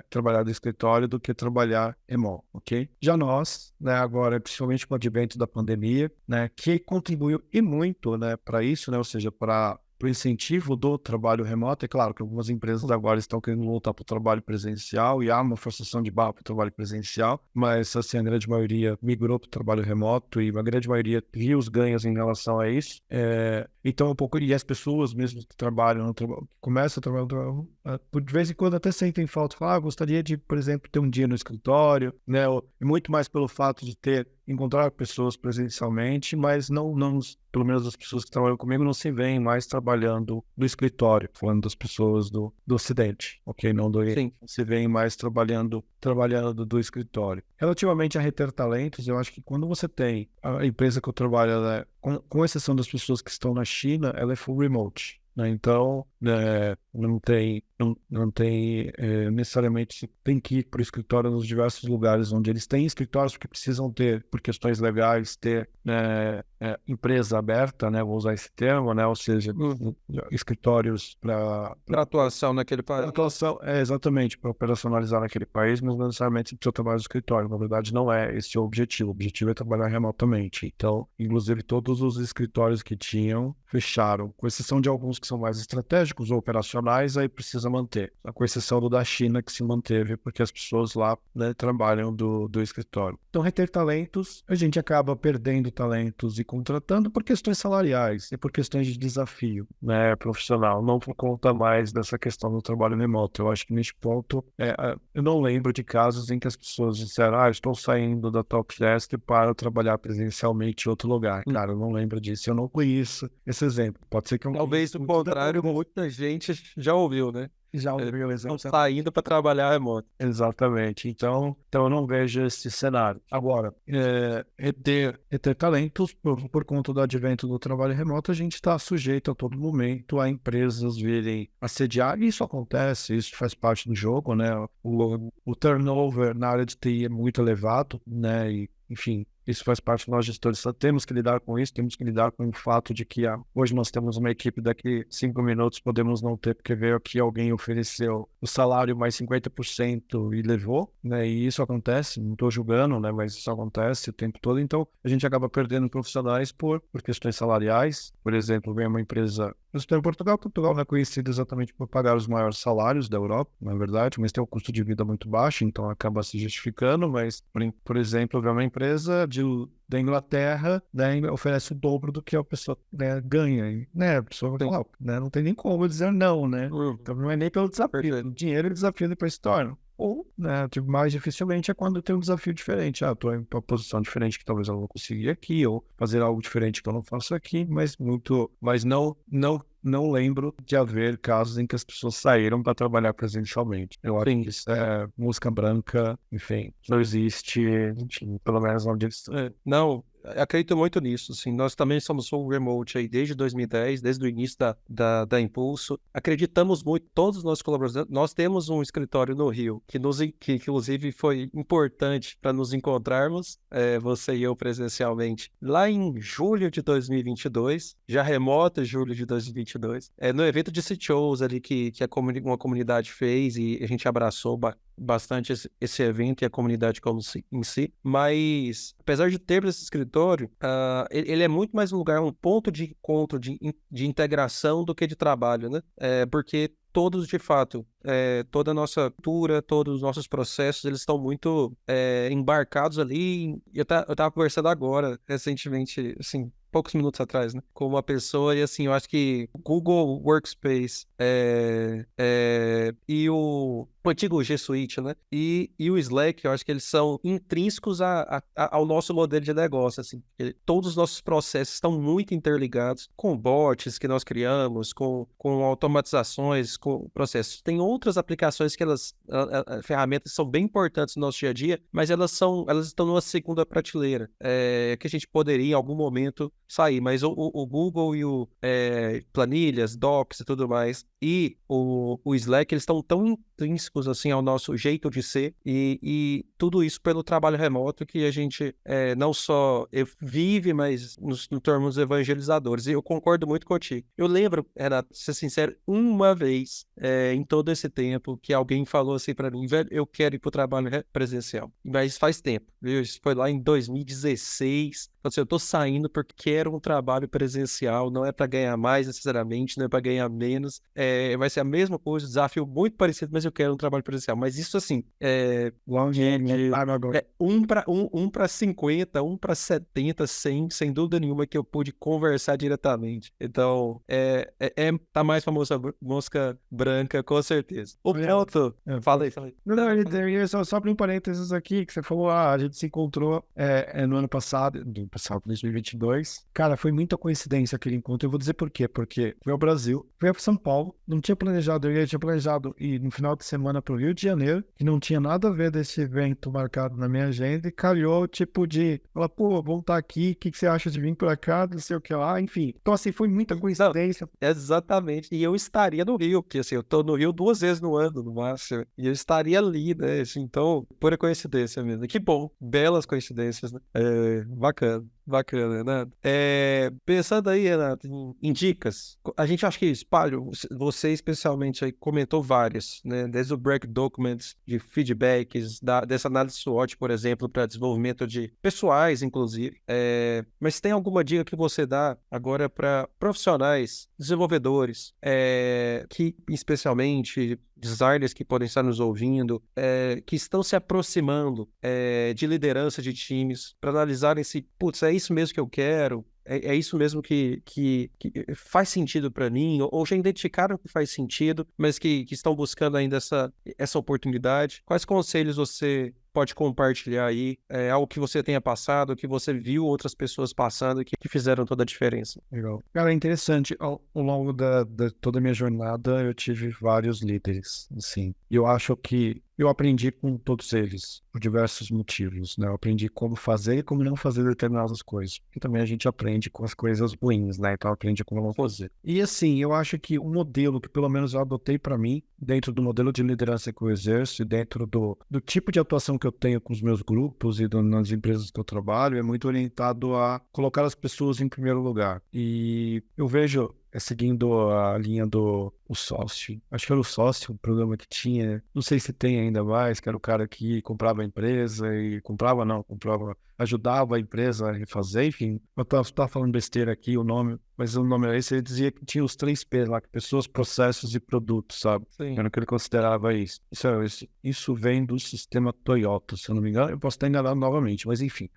trabalhar do escritório do que trabalhar remoto, ok? Já nós, né, agora, principalmente com o advento da pandemia, né, que contribuiu e muito, né, para isso, né, ou seja, para o incentivo do trabalho remoto. É claro que algumas empresas agora estão querendo voltar para o trabalho presencial e há uma forçação de barra para o trabalho presencial, mas assim, a grande maioria migrou para o trabalho remoto e a grande maioria viu os ganhos em relação a isso. Então, um pouco, e as pessoas mesmo que trabalham, começam a trabalhar, de vez em quando até sentem falta, falam, gostaria de, por exemplo, ter um dia no escritório, né? E muito mais pelo fato de encontrar pessoas presencialmente, mas não, pelo menos as pessoas que trabalham comigo não se veem mais trabalhando no escritório, falando das pessoas do Ocidente, ok? Não do Oriente. Não se veem mais trabalhando do escritório. Relativamente a reter talentos, eu acho que quando você tem a empresa que eu trabalho, ela com exceção das pessoas que estão na China, ela é full remote. Então, não tem necessariamente tem que ir para o escritório nos diversos lugares onde eles têm escritórios, porque precisam ter, por questões legais, ter empresa aberta, né? Vou usar esse termo, né? Ou seja, escritórios para atuação naquele país. Atuação, exatamente, para operacionalizar naquele país, mas não necessariamente precisa trabalhar no escritório. Na verdade, não é esse o objetivo. O objetivo é trabalhar remotamente. Então, inclusive, todos os escritórios que tinham fecharam, com exceção de alguns que são mais estratégicos ou operacionais, aí precisa manter. Com exceção do da China, que se manteve, porque as pessoas lá, né, trabalham do escritório. Então, reter talentos, a gente acaba perdendo talentos e contratando por questões salariais e por questões de desafio, né, profissional, não por conta mais dessa questão do trabalho remoto. Eu acho que neste ponto, eu não lembro de casos em que as pessoas disseram, estou saindo da Talkdesk para trabalhar presencialmente em outro lugar. Cara, eu não lembro disso, eu não conheço esse exemplo. Pode ser que eu talvez o contrário, muita gente já ouviu, né? Já ouviu, estão saindo para trabalhar remoto. Exatamente. Então eu não vejo esse cenário. Agora, reter talentos, por conta do advento do trabalho remoto, a gente está sujeito a todo momento a empresas virem assediar, e isso acontece, isso faz parte do jogo, né? O turnover na área de TI é muito elevado, né? E, enfim, isso faz parte de nós gestores. Só temos que lidar com isso, temos que lidar com o fato de que hoje nós temos uma equipe, daqui 5 minutos podemos não ter, porque veio aqui alguém ofereceu o salário mais 50% e levou, né? E isso acontece, não estou julgando, né? Mas isso acontece o tempo todo. Então, a gente acaba perdendo profissionais por questões salariais. Por exemplo, vem uma empresa... Eu estou em Portugal. Portugal não é conhecido exatamente por pagar os maiores salários da Europa, na verdade, mas tem um custo de vida muito baixo, então acaba se justificando. Mas, por exemplo, vem uma empresa da Inglaterra, né, oferece o dobro do que a pessoa, né, ganha, né? A pessoa fala, né, não tem nem como dizer não, né? Então não é nem pelo desafio, o dinheiro e o desafio depois se tornam. Ou, né, mais dificilmente é quando tem um desafio diferente. Estou em uma posição diferente que talvez eu não conseguir aqui, ou fazer algo diferente que eu não faço aqui, mas não lembro de haver casos em que as pessoas saíram para trabalhar presencialmente. Eu acho que isso é música branca, enfim, não existe, enfim, pelo menos onde eles... Não, acredito muito nisso, assim, nós também somos full remote aí desde 2010, desde o início da Impulso. Acreditamos muito, todos os nossos colaboradores. Nós temos um escritório no Rio, que inclusive foi importante para nos encontrarmos, você e eu presencialmente, lá em julho de 2022, já remoto julho de 2022, no evento de CTOs ali que uma comunidade fez, e a gente abraçou bastante esse evento e a comunidade em si, mas apesar de termos esse escritório, ele é muito mais um lugar, um ponto de encontro, de integração do que de trabalho, né? Porque todos, de fato, toda a nossa cultura, todos os nossos processos, eles estão muito embarcados ali. Eu tava conversando agora, recentemente, assim, poucos minutos atrás, né, com uma pessoa, e assim, eu acho que o Google Workspace e o antigo G Suite, né, e o Slack, eu acho que eles são intrínsecos ao nosso modelo de negócio, assim. Todos os nossos processos estão muito interligados com bots que nós criamos, com automatizações, com processos. Tem outras aplicações que ferramentas são bem importantes no nosso dia a dia, mas elas estão numa segunda prateleira, que a gente poderia em algum momento sair, mas o Google e o planilhas, docs e tudo mais, e o Slack, eles estão tão intrínsecos assim ao nosso jeito de ser, e tudo isso pelo trabalho remoto que a gente não só vive, mas nos tornamos evangelizadores. E eu concordo muito contigo. Eu lembro, Renato, ser sincero, uma vez em todo esse tempo que alguém falou assim pra mim, velho, eu quero ir pro trabalho presencial. Mas faz tempo, viu? Isso foi lá em 2016. Assim, eu tô saindo porque quero um trabalho presencial, não é para ganhar mais necessariamente, não é para ganhar menos, vai ser a mesma coisa, desafio muito parecido, mas eu quero um trabalho presencial. Mas isso assim, um para 50, um para 70, 100, sem dúvida nenhuma que eu pude conversar diretamente. Então, tá mais pra mosca branca, com certeza. O Pelto, fala aí. Não, só abrir um parênteses aqui, que você falou, a gente se encontrou no ano passado, 2022. Cara, foi muita coincidência aquele encontro. Eu vou dizer por quê. Porque fui ao Brasil, fui a São Paulo, não tinha planejado, eu tinha planejado ir no final de semana pro Rio de Janeiro, que não tinha nada a ver desse evento marcado na minha agenda, e calhou, tipo, de falar, pô, vamos estar aqui, o que você acha de vir pra cá, não sei o que lá, enfim. Então, assim, foi muita coincidência. Não, exatamente. E eu estaria no Rio, porque, assim, eu tô no Rio 2 vezes no ano, no máximo, e eu estaria ali, né? Assim, então, pura coincidência mesmo. Que bom, belas coincidências, né? Bacana, Renato. Pensando aí, Renato, em dicas, a gente acha que espalho, você especialmente aí comentou várias, né? Desde o break documents, de feedbacks, dessa análise SWOT, por exemplo, para desenvolvimento de pessoais, inclusive. Mas tem alguma dica que você dá agora para profissionais, desenvolvedores, que especialmente designers que podem estar nos ouvindo, que estão se aproximando de liderança de times, para analisarem se, putz, é isso mesmo que eu quero, é isso mesmo que faz sentido para mim, ou já identificaram que faz sentido, mas que estão buscando ainda essa oportunidade. Quais conselhos você pode compartilhar aí, algo que você tenha passado, que você viu outras pessoas passando que fizeram toda a diferença? Legal. Cara, é interessante, ao longo da toda a minha jornada, eu tive vários líderes, assim, e eu acho que eu aprendi com todos eles, por diversos motivos, né? Eu aprendi como fazer e como não fazer determinadas coisas. E também a gente aprende com as coisas ruins, né? Então aprende como não fazer. E assim, eu acho que um modelo que pelo menos eu adotei para mim, dentro do modelo de liderança que eu exerço e dentro do tipo de atuação que eu tenho com os meus grupos e nas empresas que eu trabalho, é muito orientado a colocar as pessoas em primeiro lugar. E eu vejo, seguindo a linha do sócio, acho que era o sócio, o programa que tinha, não sei se tem ainda mais, que era o cara que comprava a empresa e ajudava a empresa a refazer, enfim, eu tava falando besteira aqui, o nome, mas o nome era esse, ele dizia que tinha os 3 P's lá, que pessoas, processos e produtos, sabe? Sim. Era o que ele considerava isso. Isso vem do sistema Toyota, se eu não me engano, eu posso estar enganado novamente, mas enfim,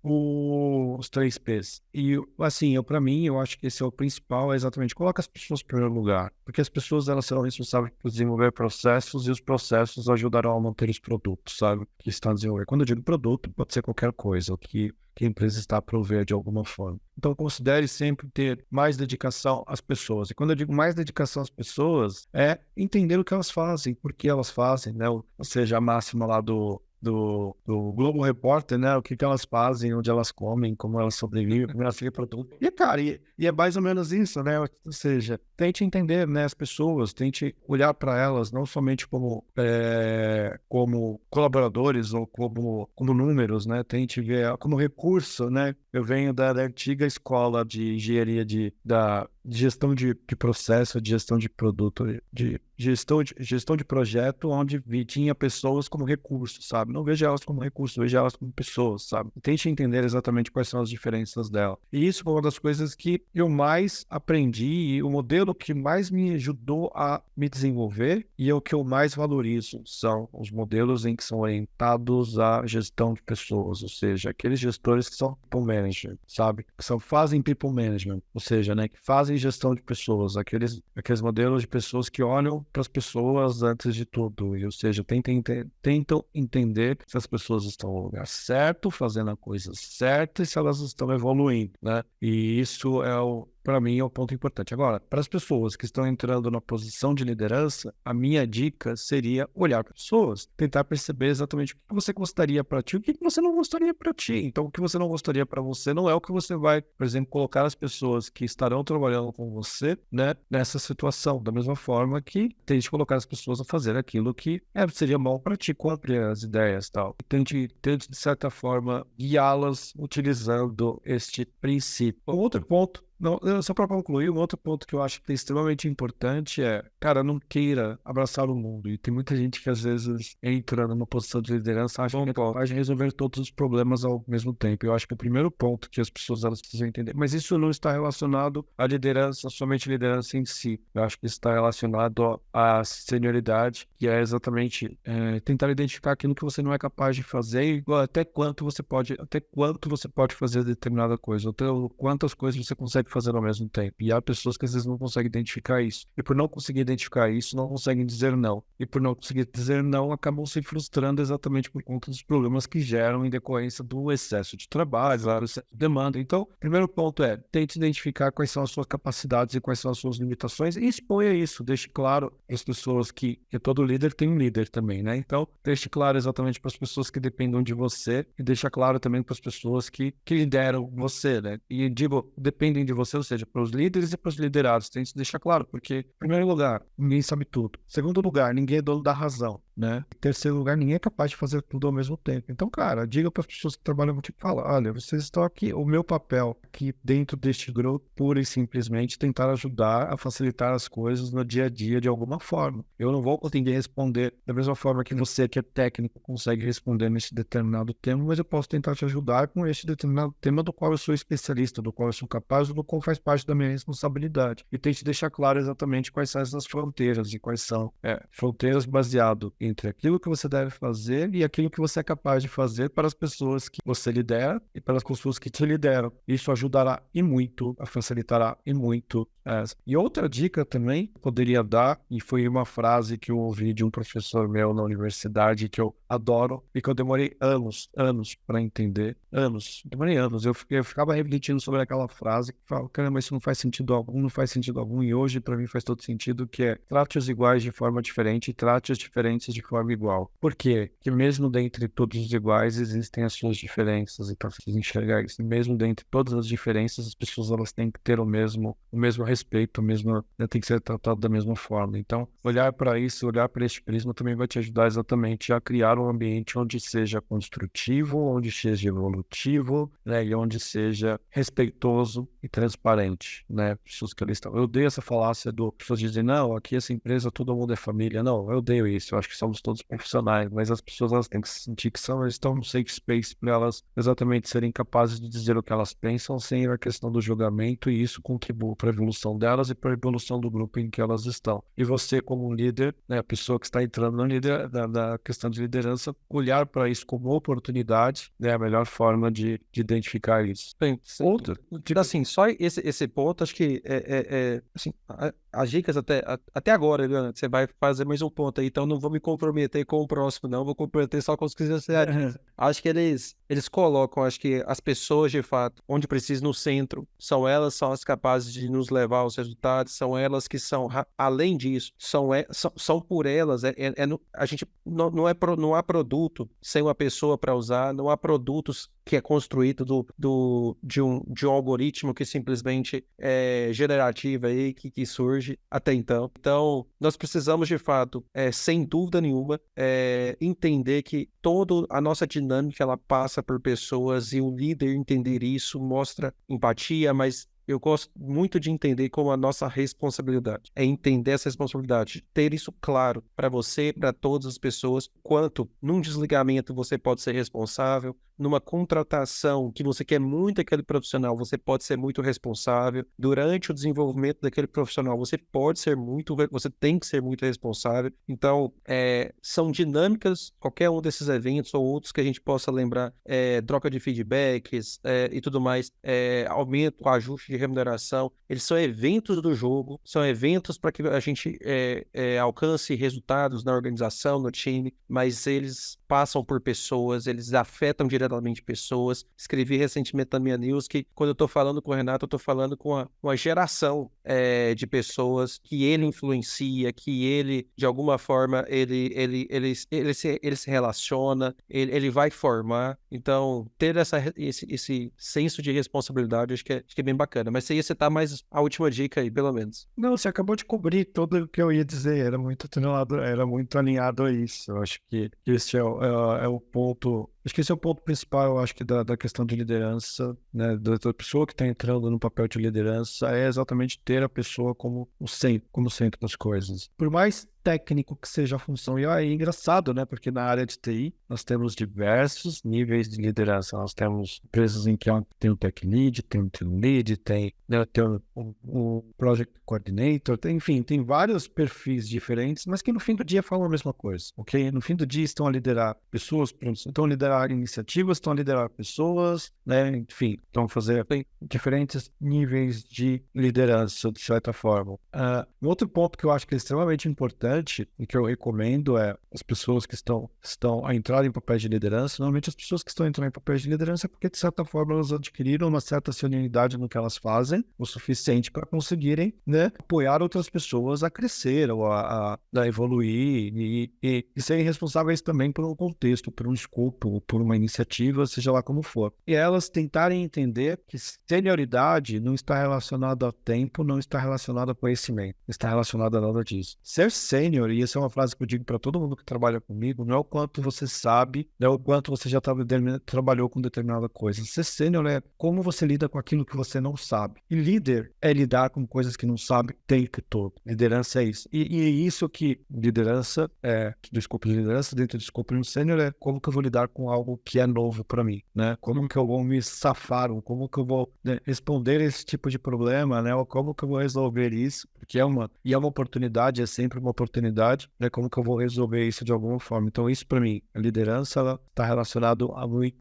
os 3 P's. E, assim, pra mim, eu acho que esse é o principal, exatamente, coloca as pessoas em primeiro lugar, porque as pessoas, elas serão responsáveis por desenvolver processos e os processos ajudarão a manter os produtos, sabe, que estão desenvolvendo. Quando eu digo produto, pode ser qualquer coisa, o que a empresa está a prover de alguma forma. Então, considere sempre ter mais dedicação às pessoas. E quando eu digo mais dedicação às pessoas, é entender o que elas fazem, por que elas fazem, né? Ou seja, a máxima lá do Globo Repórter, né? O que elas fazem, onde elas comem, como elas sobrevivem, como elas se reproduzem. E, cara, e é mais ou menos isso, né? Ou seja, tente entender, né, as pessoas, tente olhar para elas não somente como colaboradores ou como números, né? Tente ver como recurso, né? Eu venho da antiga escola de engenharia gestão de processo, de gestão de produto, de gestão de projeto, onde tinha pessoas como recurso, sabe? Não veja elas como recurso, veja elas como pessoas, sabe? Tente entender exatamente quais são as diferenças dela. E isso foi uma das coisas que eu mais aprendi e o modelo que mais me ajudou a me desenvolver e é o que eu mais valorizo são os modelos em que são orientados à gestão de pessoas, ou seja, aqueles gestores que são people management, sabe? Fazem people management, ou seja, né, que fazem gestão de pessoas, aqueles modelos de pessoas que olham para as pessoas antes de tudo, ou seja, tentam entender se as pessoas estão no lugar certo, fazendo a coisa certa e se elas estão evoluindo, né? E isso para mim, é um ponto importante. Agora, para as pessoas que estão entrando na posição de liderança, a minha dica seria olhar para pessoas, tentar perceber exatamente o que você gostaria para ti e o que você não gostaria para ti. Então, o que você não gostaria para você não é o que você vai, por exemplo, colocar as pessoas que estarão trabalhando com você, né, nessa situação. Da mesma forma que tente colocar as pessoas a fazer aquilo que seria bom para ti, compre as ideias e tal. Tente, de certa forma, guiá-las utilizando este princípio. Outro ponto, só para concluir, um outro ponto que eu acho que é extremamente importante cara, não queira abraçar o mundo. E tem muita gente que às vezes entra numa posição de liderança acha que é capaz de resolver todos os problemas ao mesmo tempo. Eu acho que o primeiro ponto que as pessoas elas precisam entender, mas isso não está relacionado à liderança, somente liderança em si. Eu acho que está relacionado à senioridade, que é exatamente tentar identificar aquilo que você não é capaz de fazer e até quanto você pode fazer determinada coisa, até quantas coisas você consegue fazer ao mesmo tempo. E há pessoas que às vezes não conseguem identificar isso. E por não conseguir identificar isso, não conseguem dizer não. E por não conseguir dizer não, acabam se frustrando exatamente por conta dos problemas que geram em decorrência do excesso de trabalho, do excesso de demanda. Então, o primeiro ponto tente identificar quais são as suas capacidades e quais são as suas limitações e exponha isso. Deixe claro para as pessoas que todo líder tem um líder também, né? Então, deixe claro exatamente para as pessoas que dependam de você e deixa claro também para as pessoas que lideram você, né? E digo, dependem de você, ou seja, para os líderes e para os liderados. Tem que deixar claro, porque, em primeiro lugar, ninguém sabe tudo. Em segundo lugar, ninguém é dono da razão, né? Em terceiro lugar, ninguém é capaz de fazer tudo ao mesmo tempo. Então, cara, diga para as pessoas que trabalham contigo, fala, olha, vocês estão aqui, o meu papel aqui dentro deste grupo, pura e simplesmente tentar ajudar a facilitar as coisas no dia a dia de alguma forma. Eu não vou conseguir responder da mesma forma que você, que é técnico, consegue responder nesse determinado tema, mas eu posso tentar te ajudar com este determinado tema do qual eu sou especialista, do qual eu sou capaz, do qual faz parte da minha responsabilidade. E tente deixar claro exatamente quais são essas fronteiras e quais são fronteiras baseado entre aquilo que você deve fazer e aquilo que você é capaz de fazer para as pessoas que você lidera e para as pessoas que te lideram. Isso ajudará e muito, facilitará e muito. E outra dica também poderia dar, e foi uma frase que eu ouvi de um professor meu na universidade que eu adoro e que eu demorei anos para entender. Demorei anos. Eu ficava refletindo sobre aquela frase que fala, caramba, isso não faz sentido algum, e hoje para mim faz todo sentido, que é trate os iguais de forma diferente e trate os diferentes de forma igual. Por quê? Porque mesmo dentre todos os iguais existem as suas diferenças, então precisa enxergar isso. Mesmo dentre todas as diferenças, as pessoas elas têm que ter o mesmo respeito, tem que ser tratado da mesma forma. Então, olhar para isso, olhar para este prisma também vai te ajudar exatamente a criar um ambiente onde seja construtivo, onde seja evolutivo, né, e onde seja respeitoso e transparente, né? Pessoas que ali estão. Eu odeio essa falácia pessoas dizem, não, aqui essa empresa todo mundo é família. Não, eu odeio isso. Eu acho que somos todos profissionais, mas as pessoas elas têm que se sentir que elas estão no safe space para elas exatamente serem capazes de dizer o que elas pensam sem a questão do julgamento, e isso contribui para a evolução delas e para a evolução do grupo em que elas estão. E você, como um líder, né, a pessoa que está entrando na questão de liderança, olhar para isso como oportunidade, né, a melhor forma de identificar isso. Bem, outra, assim, só esse ponto, acho que assim, as dicas até agora, Leandro, você vai fazer mais um ponto aí, então não vou me comprometer com o próximo, não, vou comprometer só com os que você disse. Acho que eles colocam, acho que as pessoas, de fato, onde precisa, no centro, são as capazes de nos levar aos resultados, são elas que são, além disso, são por elas, a gente não há produto sem uma pessoa para usar, não há produtos que é construído de um algoritmo que simplesmente é generativo aí, que surge até então. Então, nós precisamos, de fato, sem dúvida nenhuma, entender que toda a nossa dinâmica ela passa por pessoas, e o líder entender isso mostra empatia, mas eu gosto muito de entender como a nossa responsabilidade. É entender essa responsabilidade, ter isso claro para você, para todas as pessoas, quanto num desligamento você pode ser responsável, numa contratação que você quer muito aquele profissional, você pode ser muito responsável. Durante o desenvolvimento daquele profissional, você tem que ser muito responsável. Então, são dinâmicas, qualquer um desses eventos ou outros que a gente possa lembrar, troca de feedbacks e tudo mais, aumento, ajuste de remuneração, eles são eventos do jogo, são eventos para que a gente alcance resultados na organização, no time, mas eles passam por pessoas, eles afetam diretamente pessoas. Escrevi recentemente na minha news que quando eu estou falando com o Renato, eu estou falando com uma geração de pessoas que ele influencia, que ele, de alguma forma, ele se relaciona, ele vai formar. Então, ter esse senso de responsabilidade, acho que é bem bacana. Mas você tá mais a última dica aí, pelo menos. Não, você acabou de cobrir tudo o que eu ia dizer, era muito alinhado a isso. Eu acho que esse é o ponto. Acho que esse é o ponto principal, eu acho que da questão de liderança, né? Da pessoa que está entrando no papel de liderança é exatamente ter a pessoa como centro das coisas. Por mais técnico que seja a função, e é engraçado, né? Porque na área de TI nós temos diversos níveis de liderança. Nós temos empresas em que tem um tech lead, tem um team lead, tem um project coordinator, enfim, tem vários perfis diferentes, mas que no fim do dia falam a mesma coisa, ok? No fim do dia estão a liderar pessoas, estão a liderar iniciativas, estão a liderar pessoas, né? Enfim, estão a fazer diferentes níveis de liderança, de certa forma. Um outro ponto que eu acho que é extremamente importante e que eu recomendo é as pessoas que estão a entrar em papéis de liderança. Normalmente as pessoas que estão entrando em papéis de liderança é porque, de certa forma, elas adquiriram uma certa senioridade no que elas fazem, o suficiente para conseguirem, né, apoiar outras pessoas a crescer ou a evoluir e serem responsáveis também por um contexto, por um escopo, por uma iniciativa, seja lá como for. E elas tentarem entender que senioridade não está relacionada ao tempo, não está relacionada a conhecimento, está relacionada a nada disso. Ser sênior, e essa é uma frase que eu digo para todo mundo que trabalha comigo, não é o quanto você sabe, não é o quanto você já trabalhou com determinada coisa. Ser sênior é como você lida com aquilo que você não sabe. E líder é lidar com coisas que não sabe o tempo todo. Liderança é isso. E é isso que liderança, do escopo de liderança, dentro do escopo de um sênior, é como que eu vou lidar com algo que é novo para mim, né? Como que eu vou me safar, ou como que eu vou, né, responder esse tipo de problema, né? Ou como que eu vou resolver isso, porque é uma oportunidade, é sempre uma oportunidade, né? Como que eu vou resolver isso de alguma forma. Então isso para mim, a liderança, ela está relacionado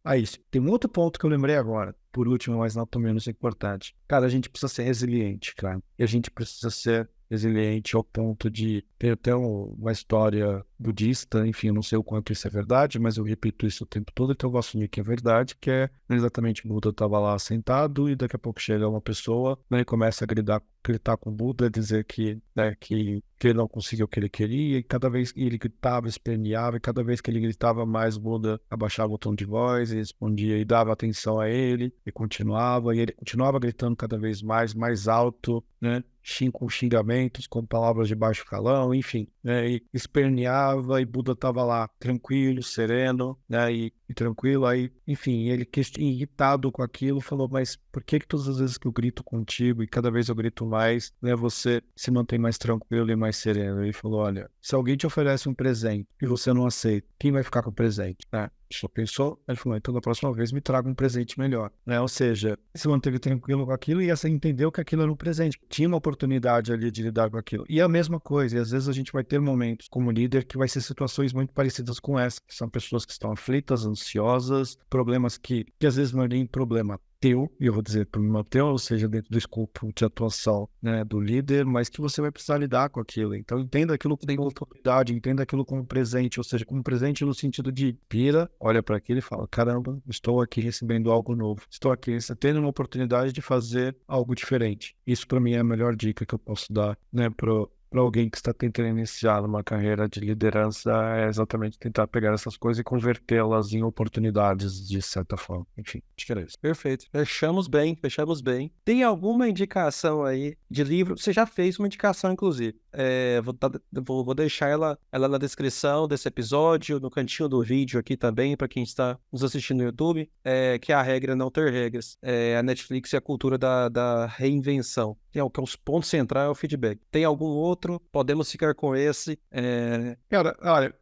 a isso. Tem um outro ponto que eu lembrei agora, por último, mas não tão menos importante. Cara, a gente precisa ser resiliente, cara. E a gente precisa ser resiliente ao ponto de ter até uma história budista, enfim, eu não sei o quanto isso é verdade, mas eu repito isso o tempo todo, então eu vou assumir que é verdade, que é exatamente o Buda estava lá sentado e daqui a pouco chega uma pessoa, né, e começa a gritar com o Buda, dizer que ele não conseguiu o que ele queria, e cada vez que ele gritava, esperneava, e cada vez que ele gritava mais, o Buda abaixava o tom de voz e respondia e dava atenção a ele, e ele continuava gritando cada vez mais alto, né, com xingamentos, com palavras de baixo calão, enfim, né, e esperneava, e Buda estava lá tranquilo, sereno, né, e tranquilo, aí, enfim, ele irritado com aquilo, falou, mas por que todas as vezes que eu grito contigo e cada vez eu grito mais, né, você se mantém mais tranquilo e mais sereno? Ele falou, olha, se alguém te oferece um presente e você não aceita, quem vai ficar com o presente, né? Só pensou, ele falou, então da próxima vez me traga um presente melhor, né? Ou seja, se manteve tranquilo com aquilo e assim entendeu que aquilo era um presente, tinha uma oportunidade ali de lidar com aquilo. E a mesma coisa, e às vezes a gente vai ter momentos como líder que vai ser situações muito parecidas com essa, que são pessoas que estão aflitas, ansiosas, problemas que às vezes não é nem problema teu, e eu vou dizer problema teu, ou seja, dentro do escopo de atuação, né, do líder, mas que você vai precisar lidar com aquilo. Então entenda aquilo como oportunidade, entenda aquilo como presente, ou seja, como presente no sentido de pira, olha para aquilo e fala, caramba, estou aqui recebendo algo novo, estou aqui tendo uma oportunidade de fazer algo diferente. Isso para mim é a melhor dica que eu posso dar, né, para alguém que está tentando iniciar numa carreira de liderança, é exatamente tentar pegar essas coisas e convertê-las em oportunidades de certa forma. Enfim, acho que era isso. Perfeito. Fechamos bem. Tem alguma indicação aí de livro? Você já fez uma indicação, inclusive. Vou deixar ela na descrição desse episódio, no cantinho do vídeo aqui também, para quem está nos assistindo no YouTube, que é A Regra Não Ter Regras. A Netflix e a cultura da reinvenção. Que é o ponto central é o feedback. Tem algum outro? Podemos ficar com esse. Cara, olha,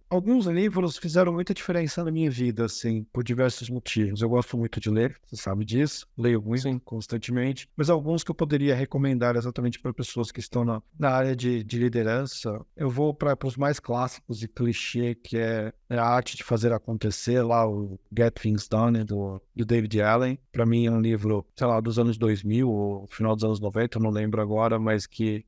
alguns livros fizeram muita diferença na minha vida, assim, por diversos motivos. Eu gosto muito de ler, você sabe disso, leio muito, Sim, constantemente, mas alguns que eu poderia recomendar exatamente para pessoas que estão na área de liderança, eu vou para os mais clássicos e clichê, que é a arte de fazer acontecer, lá o Get Things Done, do David Allen. Para mim é um livro, sei lá, dos anos 2000 ou final dos anos 90, eu não lembro agora, mas que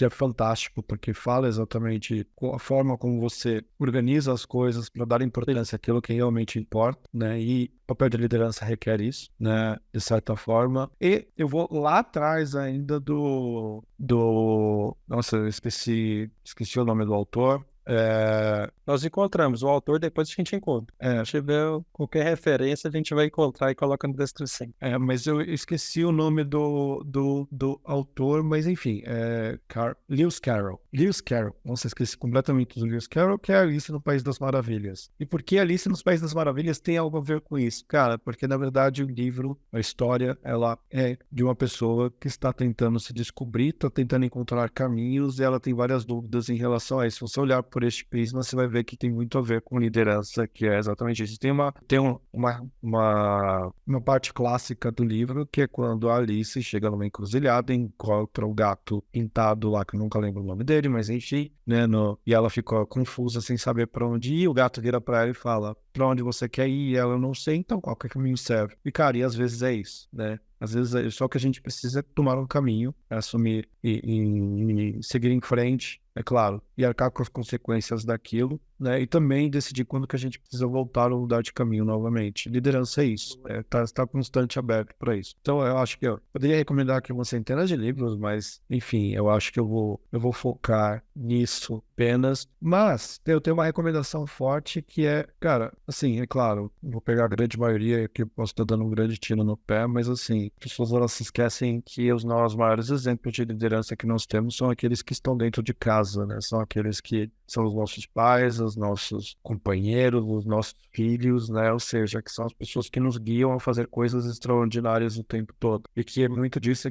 é fantástico, porque fala exatamente a forma como você organiza as coisas para dar importância àquilo que realmente importa, né? E o papel de liderança requer isso, né? De certa forma. E eu vou lá atrás ainda Nossa, eu esqueci o nome do autor. nós encontramos o autor, depois a gente encontra. Se tiver qualquer referência, a gente vai encontrar e coloca na descrição. Mas eu esqueci o nome do autor, mas enfim, Lewis Carroll. Lewis Carroll, nossa, esqueci completamente do Lewis Carroll, que é Alice no País das Maravilhas. E por que Alice no País das Maravilhas tem algo a ver com isso? Cara, porque na verdade o livro, a história, ela é de uma pessoa que está tentando se descobrir, está tentando encontrar caminhos, e ela tem várias dúvidas em relação a isso. Se você olhar por este prisma, você vai ver que tem muito a ver com liderança, que é exatamente isso. Tem uma parte clássica do livro, que é quando a Alice chega numa encruzilhada, encontra o gato pintado lá, que eu nunca lembro o nome dele, mas enfim, né, e ela fica confusa sem saber para onde ir. O gato vira para ela e fala: para onde você quer ir? E ela: não sei, então qualquer caminho serve. E cara, e às vezes é isso, né? Às vezes só que a gente precisa tomar um caminho, assumir e seguir em frente, é claro, e arcar com as consequências daquilo, né? E também decidir quando que a gente precisa voltar ou mudar de caminho novamente. Liderança é isso, tá constante aberto para isso. Então eu acho que eu poderia recomendar aqui uma centena de livros, mas enfim, eu acho que eu vou focar nisso apenas. Mas eu tenho uma recomendação forte que é, cara, assim, é claro, vou pegar a grande maioria que eu posso estar dando um grande tiro no pé, mas assim, as pessoas elas se esquecem que os maiores exemplos de liderança que nós temos são aqueles que estão dentro de casa, né? São aqueles que são os nossos pais, os nossos companheiros, os nossos filhos, né? Ou seja, que são as pessoas que nos guiam a fazer coisas extraordinárias o tempo todo. E que muito disso é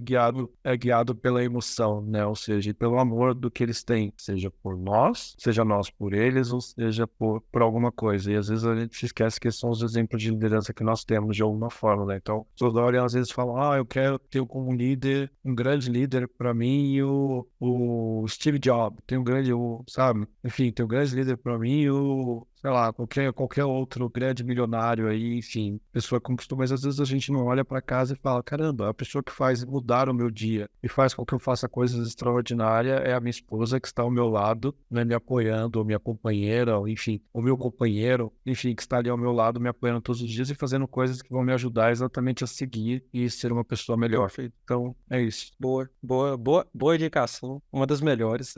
guiado pela emoção, né? Ou seja, pelo amor do que eles têm, seja por nós, seja nós por eles, ou seja por alguma coisa. E às vezes a gente se esquece que são os exemplos de liderança que nós temos de alguma forma, né? Então, as pessoas olham às vezes falam: eu quero ter como líder, um grande líder para mim, o Steve Jobs, tem um grande, sabe? Enfim, tem um grande líder para mim, sei lá, qualquer outro grande milionário aí, enfim, pessoa que conquistou, mas às vezes a gente não olha para casa e fala: caramba, a pessoa que faz mudar o meu dia e faz com que eu faça coisas extraordinárias é a minha esposa que está ao meu lado, né, me apoiando, ou minha companheira, ou enfim, o meu companheiro, enfim, que está ali ao meu lado, me apoiando todos os dias e fazendo coisas que vão me ajudar exatamente a seguir e ser uma pessoa melhor. Então, é isso. Boa indicação. Uma das melhores,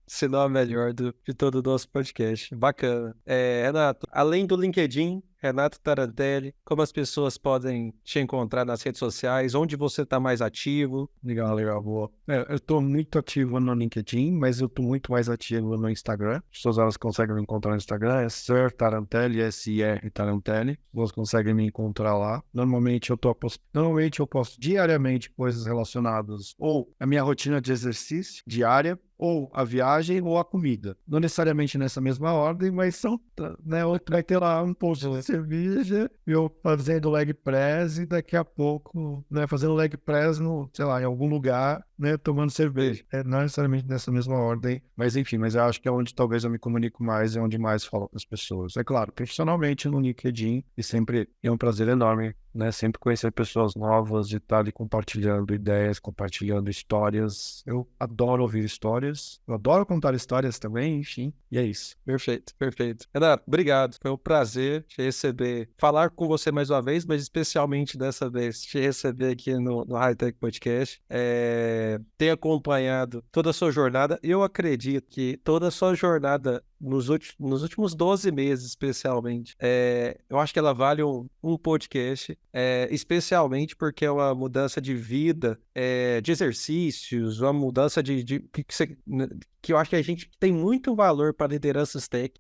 se não a melhor de todo o nosso podcast. Bacana. Renato, além do LinkedIn, Renato Tarantelli, como as pessoas podem te encontrar nas redes sociais? Onde você está mais ativo? Legal, boa. Eu estou muito ativo no LinkedIn, mas eu estou muito mais ativo no Instagram. As pessoas elas conseguem me encontrar no Instagram, é Sir Tarantelli, S-I-R Tarantelli. Vocês conseguem me encontrar lá. Normalmente eu posto diariamente coisas relacionadas ou a minha rotina de exercício diária, ou a viagem ou a comida. Não necessariamente nessa mesma ordem, mas são, né? Vai ter lá um post de cerveja, eu fazendo leg press e daqui a pouco, né, fazendo leg press sei lá, em algum lugar, né, tomando cerveja. Não necessariamente nessa mesma ordem, mas enfim, mas eu acho que é onde talvez eu me comunico mais, é onde mais falo com as pessoas. É claro, profissionalmente no LinkedIn, e sempre é um prazer enorme, né, sempre conhecer pessoas novas e estar ali compartilhando ideias, compartilhando histórias. Eu adoro ouvir histórias, eu adoro contar histórias também, enfim, e é isso. Perfeito. Renato, obrigado. Foi um prazer te receber, falar com você mais uma vez, mas especialmente dessa vez, te receber aqui no High Tech Podcast. Tenho acompanhado toda a sua jornada. Eu acredito que toda a sua jornada nos últimos 12 meses, especialmente. Eu acho que ela vale um podcast, especialmente porque é uma mudança de vida, de exercícios, uma mudança que eu acho que a gente tem muito valor para lideranças tech.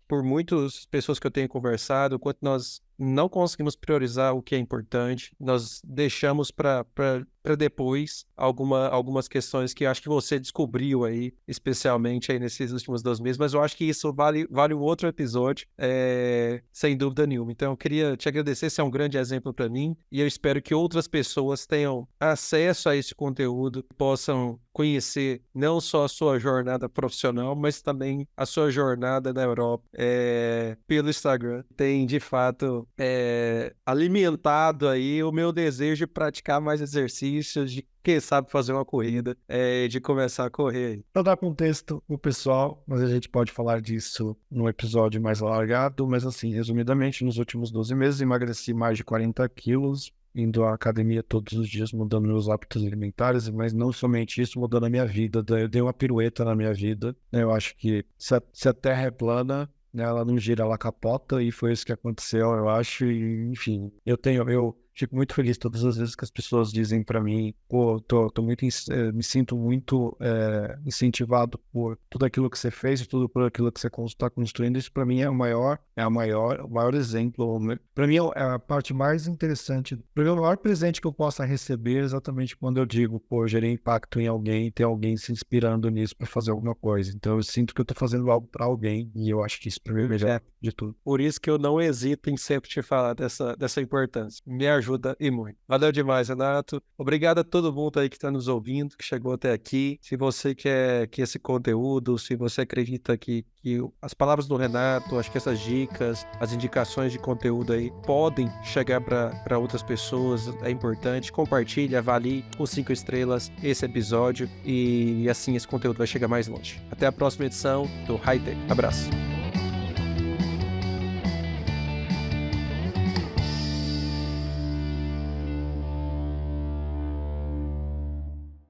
Por muitas pessoas que eu tenho conversado, quanto nós não conseguimos priorizar o que é importante, nós deixamos para depois algumas questões que eu acho que você descobriu aí, especialmente aí nesses últimos 2 meses, mas eu acho que isso vale um outro episódio, sem dúvida nenhuma. Então eu queria te agradecer, você é um grande exemplo para mim, e eu espero que outras pessoas tenham acesso a esse conteúdo, possam conhecer não só a sua jornada profissional, mas também a sua jornada na Europa, pelo Instagram. Tem, de fato, alimentado aí o meu desejo de praticar mais exercícios, de quem sabe fazer uma corrida, de começar a correr aí. Para dar contexto pro pessoal, mas a gente pode falar disso num episódio mais alargado, mas assim, resumidamente, nos últimos 12 meses emagreci mais de 40 quilos, indo à academia todos os dias, mudando meus hábitos alimentares, mas não somente isso, mudando a minha vida. Eu dei uma pirueta na minha vida, né? Eu acho que se a Terra é plana, né, ela não gira, ela capota, e foi isso que aconteceu, eu acho, e enfim, eu fico muito feliz todas as vezes que as pessoas dizem para mim, pô, me sinto muito incentivado por tudo aquilo que você fez e tudo por aquilo que você está construindo. Isso para mim é o maior exemplo. Para mim é a parte mais interessante. Para mim, o maior presente que eu possa receber é exatamente quando eu digo, pô, eu gerei impacto em alguém, tem alguém se inspirando nisso para fazer alguma coisa. Então eu sinto que eu estou fazendo algo para alguém, e eu acho que isso para mim é o melhor de tudo. Por isso que eu não hesito em sempre te falar dessa importância. Me ajuda e muito. Valeu demais, Renato. Obrigado a todo mundo aí que está nos ouvindo, que chegou até aqui. Se você quer que esse conteúdo, se você acredita que as palavras do Renato, acho que essas dicas, as indicações de conteúdo aí podem chegar para outras pessoas, é importante. Compartilhe, avalie com 5 estrelas esse episódio, e assim esse conteúdo vai chegar mais longe. Até a próxima edição do Hightech. Abraço.